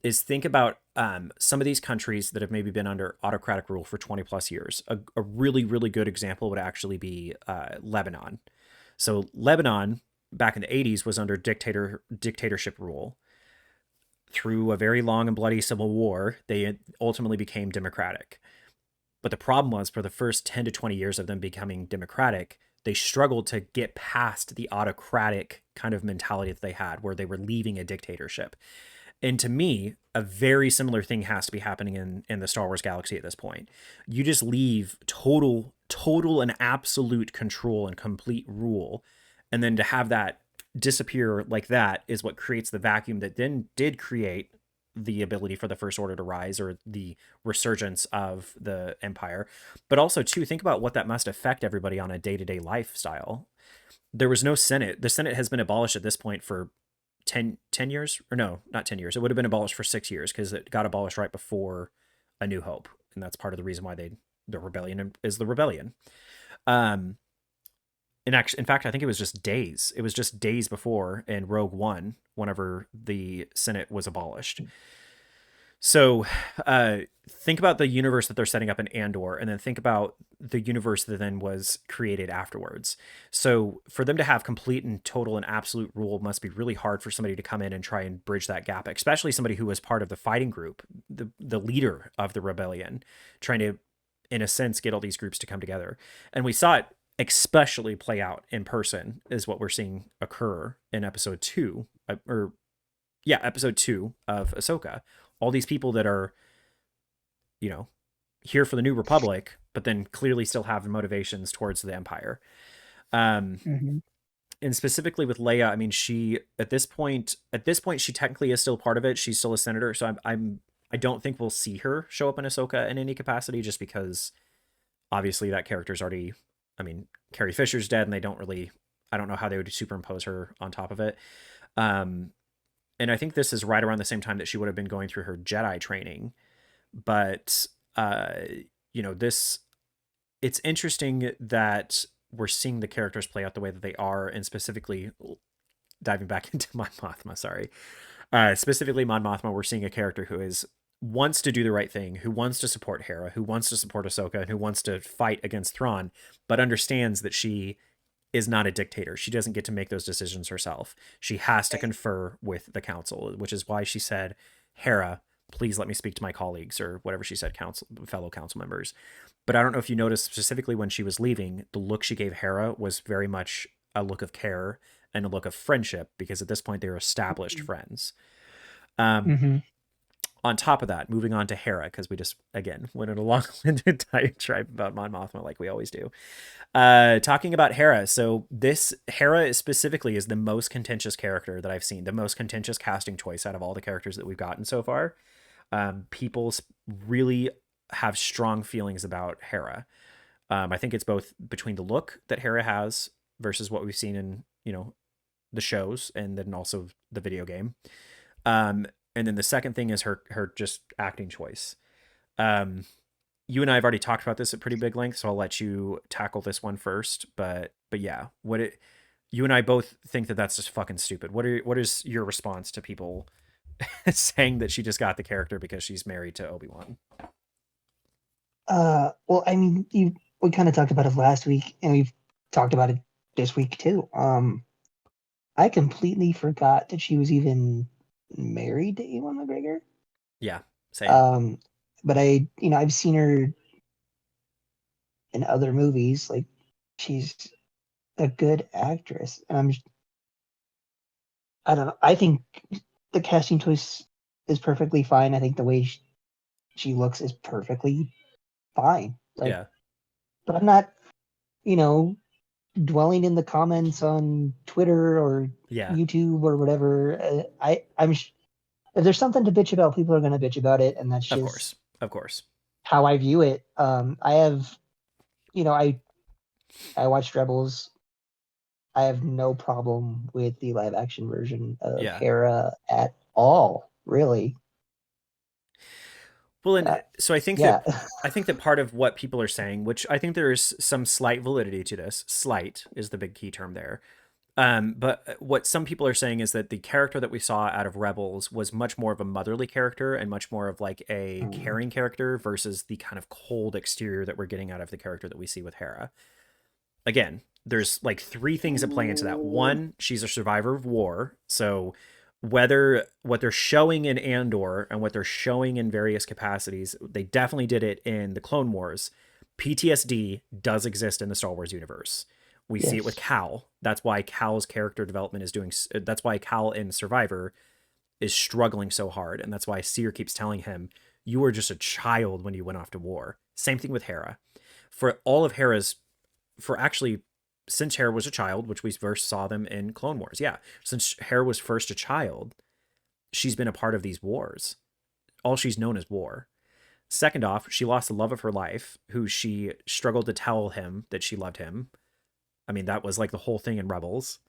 is think about some of these countries that have maybe been under autocratic rule for 20 plus years. A really, really good example would actually be Lebanon. So Lebanon back in the 80s was under dictatorship rule. Through a very long and bloody civil war, they ultimately became democratic. But the problem was, for the first 10 to 20 years of them becoming democratic, they struggled to get past the autocratic kind of mentality that they had, where they were leaving a dictatorship. And to me, a very similar thing has to be happening in the Star Wars galaxy at this point. You just leave total and absolute control and complete rule. And then to have that disappear like that is what creates the vacuum that then did create the ability for the First Order to rise, or the resurgence of the Empire. But also, too, think about what that must affect everybody on a day-to-day lifestyle. There was no Senate. The Senate has been abolished at this point for 10 years, or no, not 10 years. It would have been abolished for 6 years, because it got abolished right before A New Hope. And that's part of the reason why the rebellion is the rebellion. Um, in fact, I think it was just days. It was just days before in Rogue One, whenever the Senate was abolished. So think about the universe that they're setting up in Andor, and then think about the universe that then was created afterwards. So for them to have complete and total and absolute rule must be really hard for somebody to come in and try and bridge that gap, especially somebody who was part of the fighting group, the leader of the rebellion, trying to, in a sense, get all these groups to come together. And we saw it especially play out in person, is what we're seeing occur in episode 2, episode 2 of Ahsoka. All these people that are, here for the New Republic, but then clearly still have motivations towards the Empire. Mm-hmm. And specifically with Leia, I mean, she at this point, she technically is still part of it. She's still a senator, so I don't think we'll see her show up in Ahsoka in any capacity, just because obviously that character's already. I mean, Carrie Fisher's dead, and I don't know how they would superimpose her on top of it. And I think this is right around the same time that she would have been going through her Jedi training. But, it's interesting that we're seeing the characters play out the way that they are, and specifically diving back into Mon Mothma, sorry. Specifically Mon Mothma, we're seeing a character who wants to do the right thing, who wants to support Hera, who wants to support Ahsoka, and who wants to fight against Thrawn, but understands that she is not a dictator. She doesn't get to make those decisions herself. She has to confer with the council, which is why she said, Hera, please let me speak to my colleagues, or whatever she said, fellow council members. But I don't know if you noticed specifically when she was leaving, the look she gave Hera was very much a look of care and a look of friendship, because at this point they were established friends. Mm-hmm. On top of that, moving on to Hera, because we just, again, went in a long-winded diatribe about Mon Mothma like we always do. Talking about Hera, so this Hera specifically is the most contentious character that I've seen, the most contentious casting choice out of all the characters that we've gotten so far. People really have strong feelings about Hera. I think it's both between the look that Hera has versus what we've seen in, the shows, and then also the video game. And then the second thing is her just acting choice. You and I have already talked about this at pretty big length, so I'll let you tackle this one first. But yeah, you and I both think that that's just fucking stupid. What is your response to people saying that she just got the character because she's married to Obi-Wan? Well, I mean, we kind of talked about it last week, and we've talked about it this week too. I completely forgot that she was even married to Ewan McGregor. Yeah, same. But I've seen her in other movies. Like, she's a good actress, and I don't know. I think the casting choice is perfectly fine. I think the way she looks is perfectly fine. Like, Yeah. but I'm not. you know, dwelling in the comments on Twitter or Yeah, YouTube or whatever. If there's something to bitch about, people are going to bitch about it, and that's of just course, of course. how I view it. I have, you know, I watched Rebels. I have no problem with the live action version of Yeah. Hera at all, really. Well, Uh, and so yeah. I think that part of what people are saying, which I think there is some slight validity to this, slight is the big key term there. But what some people are saying is that the character that we saw out of Rebels was much more of a motherly character and much more of like a Mm. caring character versus the kind of cold exterior that we're getting out of the character that we see with Hera. Again, there's like three things that play into that. One, she's a survivor of war. So whether what they're showing in Andor and what they're showing in various capacities, they definitely did it in the Clone Wars. PTSD does exist in the Star Wars universe. We see it with Yes. Cal. That's why Cal's character development is doing. That's why Cal in Survivor is struggling so hard, and that's why Seer keeps telling him, "You were just a child when you went off to war." Same thing with Hera. For all of Hera's for actually since Hera was a child, which we first saw them in Clone Wars. Yeah, since Hera was first a child, she's been a part of these wars. All she's known is war. Second off, she lost the love of her life, who she struggled to tell him that she loved him. I mean, that was like the whole thing in Rebels.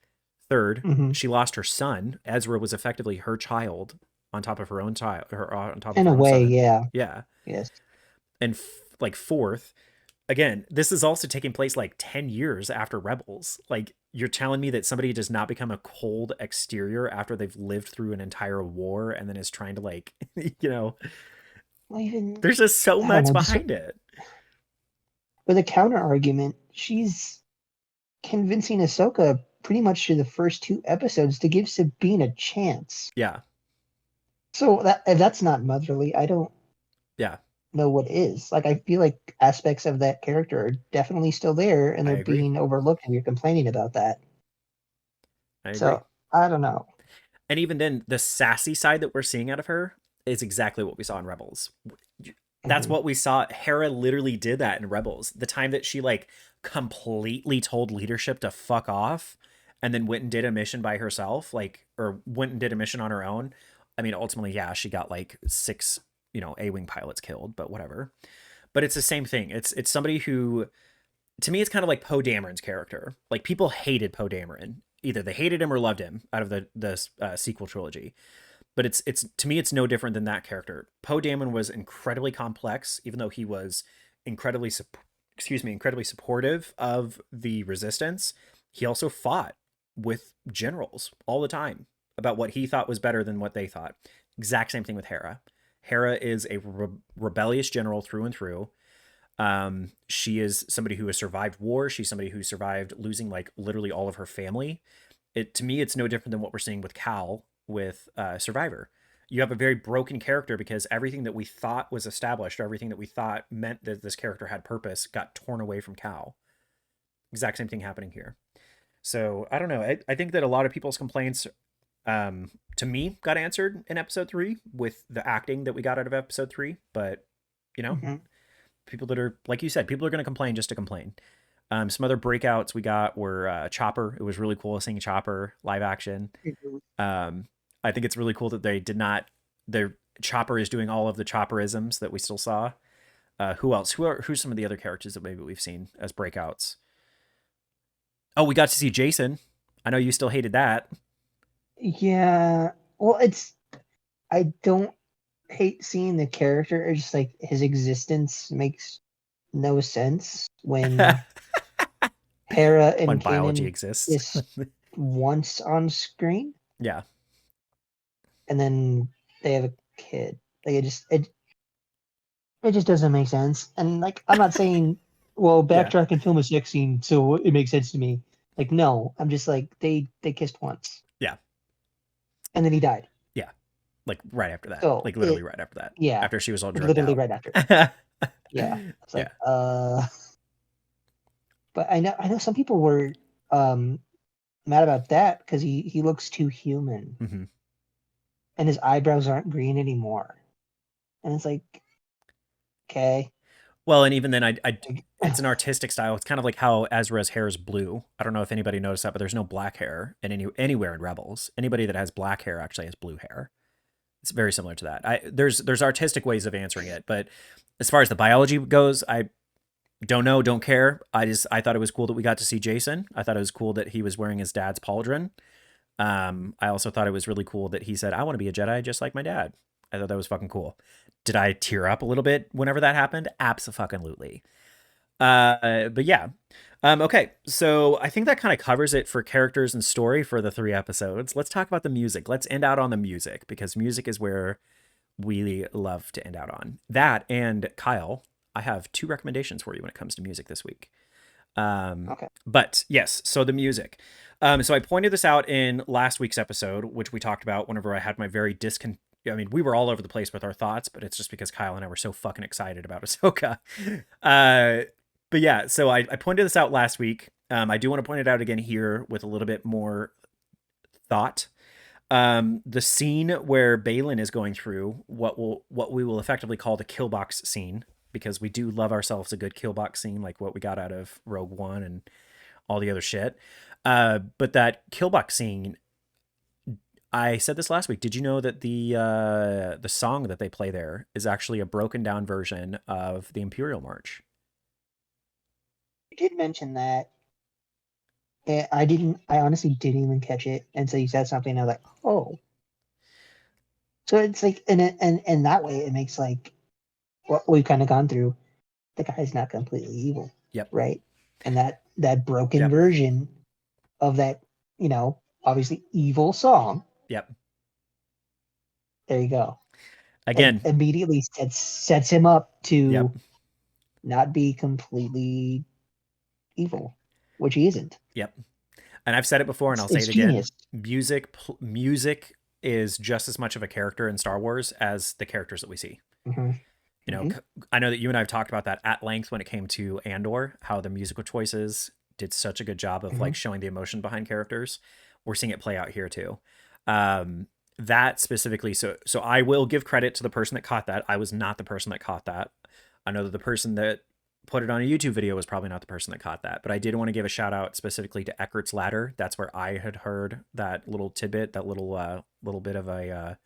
Third, Hmm. she lost her son. Ezra was effectively her child on top of her own child, on top of In her a own way, son. yeah. Yeah, Yes. and like fourth, again, this is also taking place like 10 years after Rebels. Like, you're telling me that somebody does not become a cold exterior after they've lived through an entire war and then is trying to, like, you know, Well, even there's just so I don't much know. Just behind it. with a counter argument, she's convincing Ahsoka pretty much through the first two episodes to give Sabine a chance. Yeah. So that if that's not motherly, I don't Yeah. know what is. Like I feel like aspects of that character are definitely still there and I they're agree. being overlooked and you're complaining about that. I agree. So I don't know. And even then, the sassy side that we're seeing out of her is exactly what we saw in Rebels. That's Hmm. what we saw. Hera literally did that in Rebels. The time that she like completely told leadership to fuck off and then went and did a mission by herself, like, or went and did a mission on her own. I mean, ultimately, yeah, she got like six, A-wing pilots killed, but whatever. But it's the same thing. It's somebody who, to me, it's kind of like Poe Dameron's character. Like, people hated Poe Dameron. Either they hated him or loved him out of the sequel trilogy, but it's to me it's no different than that character. Poe Dameron was incredibly complex, even though he was incredibly incredibly supportive of the resistance. He also fought with generals all the time about what he thought was better than what they thought. Exact same thing with Hera. Hera is a rebellious general through and through. She is somebody who has survived war. She's somebody who survived losing like literally all of her family. It to me, it's no different than what we're seeing with Cal with Survivor. You have a very broken character because everything that we thought was established, or everything that we thought meant that this character had purpose, got torn away from Cal. Exact same thing happening here. So I don't know. I think that a lot of people's complaints, to me, got answered in episode 3 with the acting that we got out of episode 3. But you know, Hmm. people that are like you said, people are going to complain just to complain. Some other breakouts we got were Chopper. It was really cool seeing Chopper live action. Um, I think it's really cool that they did not. Their Chopper is doing all of the Chopperisms that we still saw. Who else? Who's some of the other characters that maybe we've seen as breakouts? Oh, we got to see Jason. I know you still hated that. Yeah. Well, I don't hate seeing the character. It's just like his existence makes no sense when Hera When and biology Kanan exists. is once on screen Yeah, and then they have a kid. Like it just doesn't make sense. And like I'm not saying, well, yeah, backtrack and film a sex scene so it makes sense to me. Like no, I'm just like they kissed once yeah, and then he died. yeah. Like right after that. So Like literally it right after that. yeah, After she was all like drugged literally out. right after. Yeah, Yeah. It's like yeah. but I know some people were um mad about that because he looks too human Hmm. and his eyebrows aren't green anymore. And it's like, okay. Well, and even then, Like, it's an artistic style. It's kind of like how Ezra's hair is blue. I don't know if anybody noticed that, but there's no black hair in anywhere in Rebels. Anybody that has black hair actually has blue hair. It's very similar to that. There's artistic ways of answering it, but as far as the biology goes, I don't know, don't care. I thought it was cool that we got to see Jason. I thought it was cool that he was wearing his dad's pauldron. I also thought it was really cool that he said, "I want to be a Jedi just like my dad." I thought that was fucking cool. Did I tear up a little bit whenever that happened? Absolutely. But yeah. Okay, so I think that kind of covers it for characters and story for the 3 episodes. Let's talk about the music. Let's end out on the music because music is where we love to end out on. That and Kyle, I have 2 recommendations for you when it comes to music this week. okay. But yes, so the music. So I pointed this out in last week's episode, which we talked about whenever I had my very I mean, we were all over the place with our thoughts, but it's just because Kyle and I were so fucking excited about Ahsoka. Uh, but yeah, so I pointed this out last week. I do want to point it out again here with a little bit more thought. The scene where Balin is going through what we will effectively call the killbox scene, because we do love ourselves a good killbox scene, like what we got out of Rogue One and all the other shit. But that killbox scene, I said this last week. Did you know that the song that they play there is actually a broken down version of the Imperial March? You did mention that. I didn't. I honestly didn't even catch it, and so you said something. I was like, oh. So it's like, and that way, it makes like what we've kind of gone through. The guy's not completely evil, Yep. right? And that broken Yep. version of that, obviously evil song. Yep. There you go. And Again. immediately sets him up Yep. to not be completely evil, which he isn't. Yep. And I've said it before, and I'll say It's it again. genius. Music is just as much of a character in Star Wars as the characters that we see. Mm-hmm. You know, Mm-hmm. I know that you and I have talked about that at length when it came to Andor, how the musical choices did such a good job of Mm-hmm. like showing the emotion behind characters. We're seeing it play out here too. Um, that specifically, so I will give credit to the person that caught that. I was not the person that caught that. I know that the person that put it on a YouTube video was probably not the person that caught that, but I did want to give a shout out specifically to Eckert's Ladder. That's where I had heard that little tidbit, that little bit of a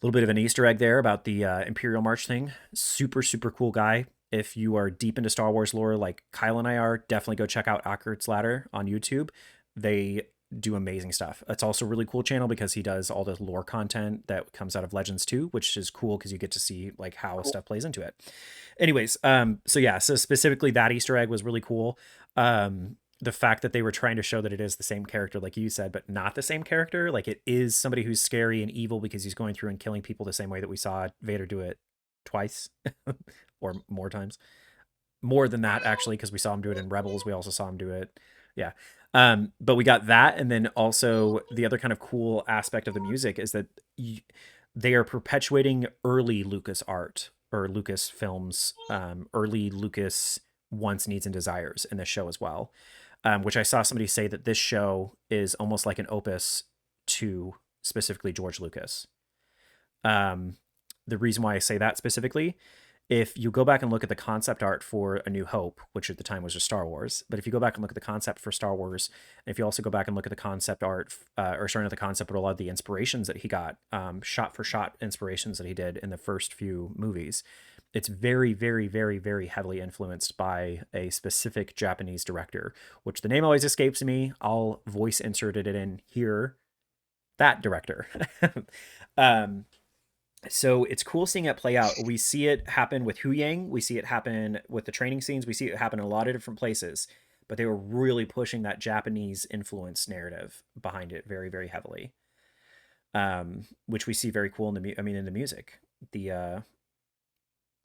little bit of an Easter egg there about the Imperial March thing. Super, super cool guy. If you are deep into Star Wars lore like Kyle and I are, definitely go check out Ackert's Ladder on YouTube. They do amazing stuff. It's also a really cool channel because he does all the lore content that comes out of Legends 2, which is cool because you get to see like how Cool. stuff plays into it. Anyways, so yeah, so specifically that Easter egg was really cool. The fact that they were trying to show that it is the same character, like you said, but not the same character. Like it is somebody who's scary and evil because he's going through and killing people the same way that we saw Vader do it twice or more times. More than that, actually, because we saw him do it in Rebels. We also saw him do it. Yeah. But we got that. And then also the other kind of cool aspect of the music is that they are perpetuating early Lucas art or Lucas films, early Lucas wants, needs, and desires in this show as well. Which I saw somebody say that this show is almost like an opus to specifically George Lucas. Um, the reason why I say that specifically, if you go back and look at the concept art for A New Hope, which at the time was just Star Wars, but if you go back and look at the concept for Star Wars, and if you also go back and look at the concept art, or starting at the concept, but a lot of the inspirations that he got, shot for shot inspirations that he did in the first few movies, it's very, very, very, very heavily influenced by a specific Japanese director, which the name always escapes me. I'll voice inserted it in here. That director. um, so it's cool seeing it play out. We see it happen with Hu Yang. We see it happen with the training scenes. We see it happen in a lot of different places. But they were really pushing that Japanese influence narrative behind it very, very heavily, which we see very cool in in the music. The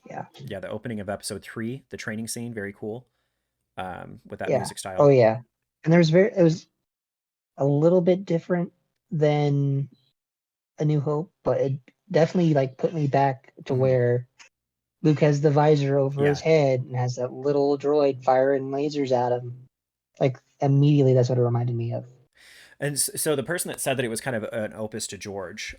Yeah. yeah, the opening of episode 3, the training scene, very cool, with that Yeah. music Oh style. yeah. And it was a little bit different than A New Hope, but it definitely like put me back to Mm-hmm. where Luke has the visor over his Yeah, head and has that little droid firing lasers at him. Like immediately, that's what it reminded me of. And so the person that said that it was kind of an opus to George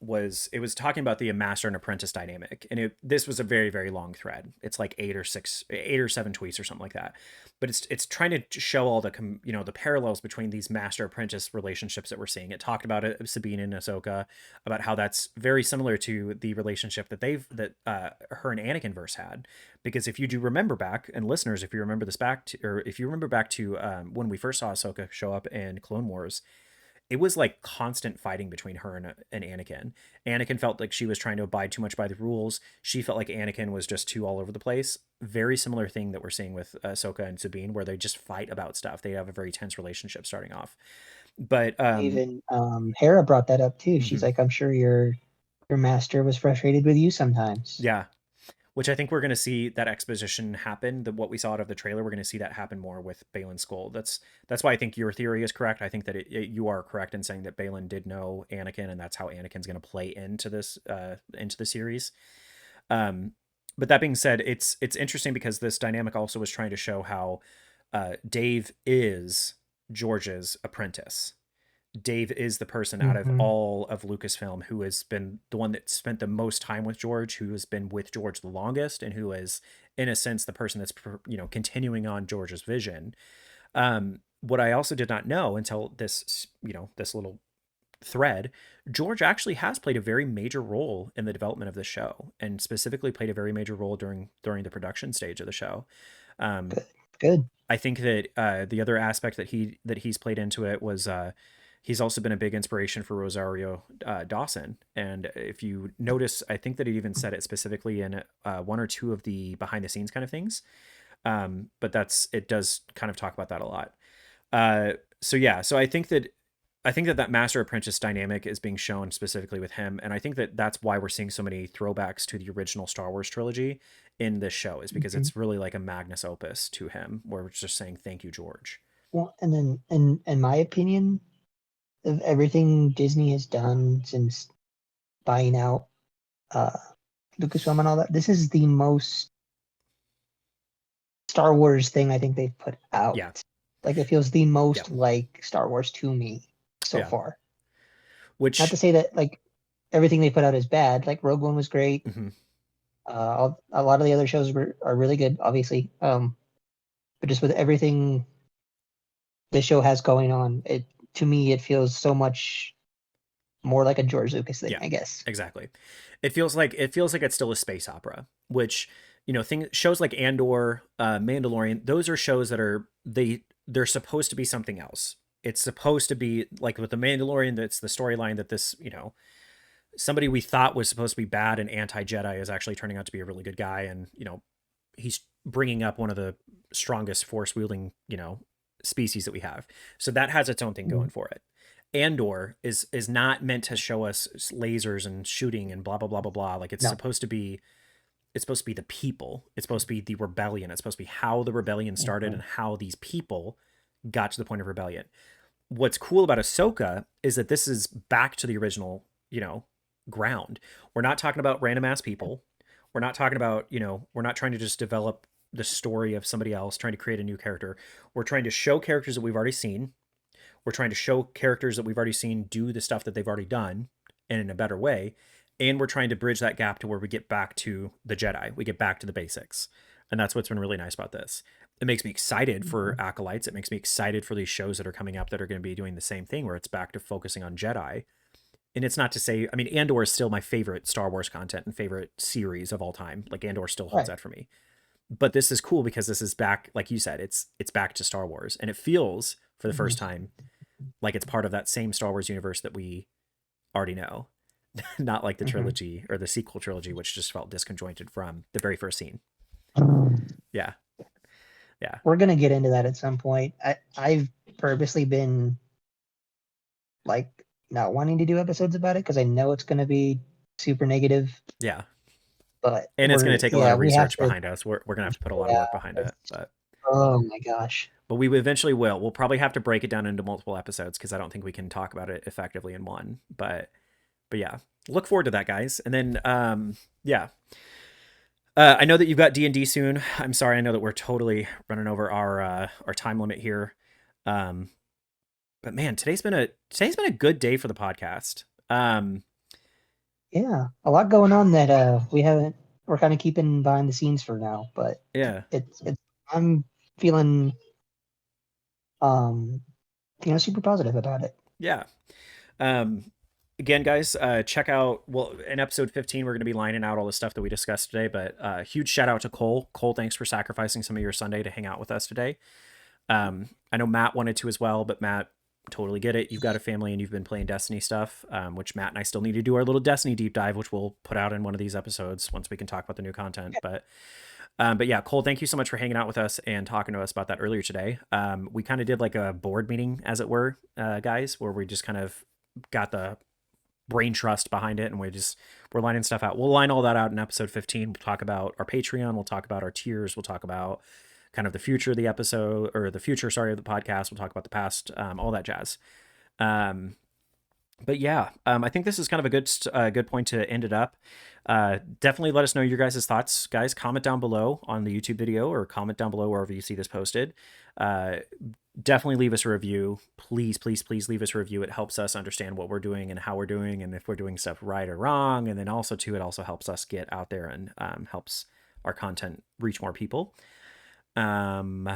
was talking about the master and apprentice dynamic, and this was a very very long thread. It's like 8 or 7 tweets or something like that, but it's trying to show all the the parallels between these master apprentice relationships that we're seeing. It talked about it, Sabine and Ahsoka, about how that's very similar to the relationship that her and Anakin verse had, because if you do remember back, and listeners, if you remember this back to, or if you remember back to when we first saw Ahsoka show up in Clone Wars, it was like constant fighting between her and Anakin. Anakin felt like she was trying to abide too much by the rules. She felt like Anakin was just too all over the place. Very similar thing that we're seeing with Ahsoka and Sabine, where they just fight about stuff. They have a very tense relationship starting off. But Even Hera brought that up too. She's mhm, like, I'm sure your master was frustrated with you sometimes. yeah, which I think we're going to see that exposition happen. What we saw out of the trailer, we're going to see that happen more with Balin Skull. That's why I think your theory is correct. I think that you are correct in saying that Balin did know Anakin, and that's how Anakin's going to play into the series. Um, but that being said, it's interesting because this dynamic also was trying to show how Dave is George's apprentice. Dave is the person out of Mm-hmm. all of Lucasfilm who has been the one that spent the most time with George, who has been with George the longest, and who is, in a sense, the person that's continuing on George's vision. What I also did not know until this little thread, George actually has played a very major role in the development of the show, and specifically played a very major role during the production stage of the show. Um, Good. Good. I think that the other aspect that he's played into it was he's also been a big inspiration for Rosario Dawson. And if you notice, I think that he even said it specifically in one or two of the behind the scenes kind of things. But it does kind of talk about that a lot. So yeah, so I think that master apprentice dynamic is being shown specifically with him, and I think that that's why we're seeing so many throwbacks to the original Star Wars trilogy in this show, is because Mm-hmm. it's really like a magnus opus to him, where we're just saying thank you, George. Well, and then, in my opinion, of everything Disney has done since buying out uh, Lucasfilm and all that, this is the most Star Wars thing I think they've put out. Yeah, Like it feels the yeah, most like Star Wars to me so yeah. far. Not to Which, say that like everything they put out is bad. Like Rogue One was great. mhm. A lot of the other shows are really good, obviously. But just with everything the show has going on, it to me it feels so much more like a George Lucas thing, Yeah, I guess. exactly. It feels like it's still a space opera, which shows like Andor, Mandalorian. Those are shows that they're supposed to be something else. It's supposed to be like with the Mandalorian. That's the storyline that this somebody we thought was supposed to be bad and anti Jedi is actually turning out to be a really good guy, and he's bringing up one of the strongest force wielding species that we have. So that has its own thing Mm. going for it. Andor is not meant to show us lasers and shooting and blah blah blah blah blah. Like No. it's supposed to be the people. It's supposed to be the rebellion. It's supposed to be how the rebellion started Mhm. and how these people got to the point of rebellion. What's cool about Ahsoka is that this is back to the original, ground. We're not talking about random ass people. We're not talking about, we're not trying to just develop the story of somebody else, trying to create a new character. We're trying to show characters that we've already seen. We're trying to show characters that we've already seen do the stuff that they've already done and in a better way. And we're trying to bridge that gap to where we get back to the Jedi. We get back to the basics. And that's what's been really nice about this. It makes me excited for Mhm. Acolytes. It makes me excited for these shows that are coming up that are going to be doing the same thing, where it's back to focusing on Jedi. And it's not to say, I mean, Andor is still my favorite Star Wars content and favorite series of all time. Like Andor still holds Right. that for me. But this is cool because this is back, like you said, it's back to Star Wars. And it feels for the first Mhm. time like it's part of that same Star Wars universe that we already know. Not like the Mhm. trilogy or the sequel trilogy, which just felt disconjointed from the very first scene. Yeah. Yeah. We're gonna get into that at some point. I've purposely been like not wanting to do episodes about it because I know it's gonna be super negative. Yeah. But And it's going to take a lot of we have research to. behind us. We're going to have to put a lot of Yeah. work behind it, but Oh my gosh. we eventually will. We'll probably have to break it down into multiple episodes because I don't think we can talk about it effectively in one. But yeah, look forward to that, guys. And then yeah, I know that you've got D&D soon. I'm sorry, I know that we're totally running over our time limit here. Um, But man, today's been a good day for the podcast. Yeah, a lot going on that we haven't. We're kind of keeping behind the scenes for now, but Yeah, it's. I'm feeling um super positive about it. yeah. Um, Again, guys, check out. Well, in episode 15, we're going to be lining out all the stuff that we discussed today. But huge shout out to Cole. Cole, thanks for sacrificing some of your Sunday to hang out with us today. I know Matt wanted to as well, but Matt, totally get it. You've got a family and you've been playing Destiny stuff, which Matt and I still need to do our little Destiny deep dive, which we'll put out in one of these episodes once we can talk about the new content. But yeah, Cole, thank you so much for hanging out with us and talking to us about that earlier today. We kind of did like a board meeting, as it were, guys, where we just kind of got the brain trust behind it, and we're lining stuff out. We'll line all that out in episode 15. We'll talk about our Patreon. We'll talk about our tiers. We'll talk about kind of the future of the episode, or the future, sorry, of the podcast. We'll talk about the past, all that jazz. Um, but yeah, I think this is kind of a good point to end it up. Definitely let us know your guys' thoughts, guys. Comment down below on the YouTube video, or comment down below wherever you see this posted. Uh, Definitely leave us a review. Please, please, please leave us a review. It helps us understand what we're doing and how we're doing, and if we're doing stuff right or wrong. And then also too, it also helps us get out there and helps our content reach more people. Um,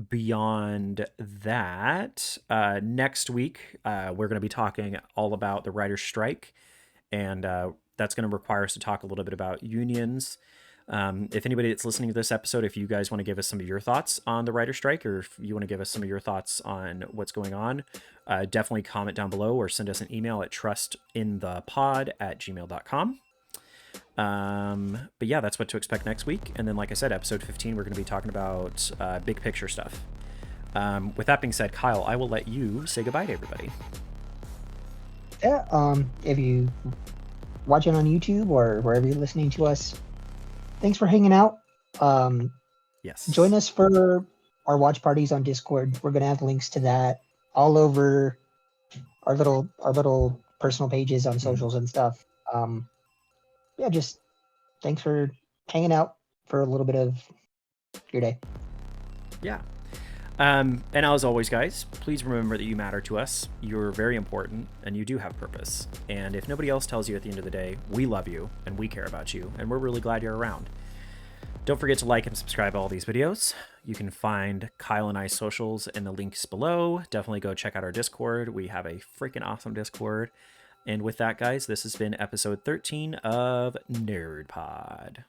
Beyond that, next week we're going to be talking all about the writer's strike, and that's going to require us to talk a little bit about unions. If anybody that's listening to this episode, if you guys want to give us some of your thoughts on the writer's strike, or if you want to give us some of your thoughts on what's going on, definitely comment down below or send us an email at trustinthepod@gmail.com. But yeah, that's what to expect next week. And then, like I said, episode 15, we're going to be talking about big picture stuff. With that being said, Kyle, I will let you say goodbye to everybody. Yeah. If you watching on YouTube or wherever you're listening to us, thanks for hanging out. Yes. Join us for our watch parties on Discord. We're gonna have links to that all over our little personal pages on socials and stuff. Yeah, just thanks for hanging out for a little bit of your day. Yeah. And as always, guys, please remember that you matter to us. You're very important, and you do have purpose. And if nobody else tells you at the end of the day, we love you and we care about you, and we're really glad you're around. Don't forget to like and subscribe to all these videos. You can find Kyle and I's socials in the links below. Definitely go check out our Discord. We have a freaking awesome Discord. And with that, guys, this has been episode 13 of Nerd Pod.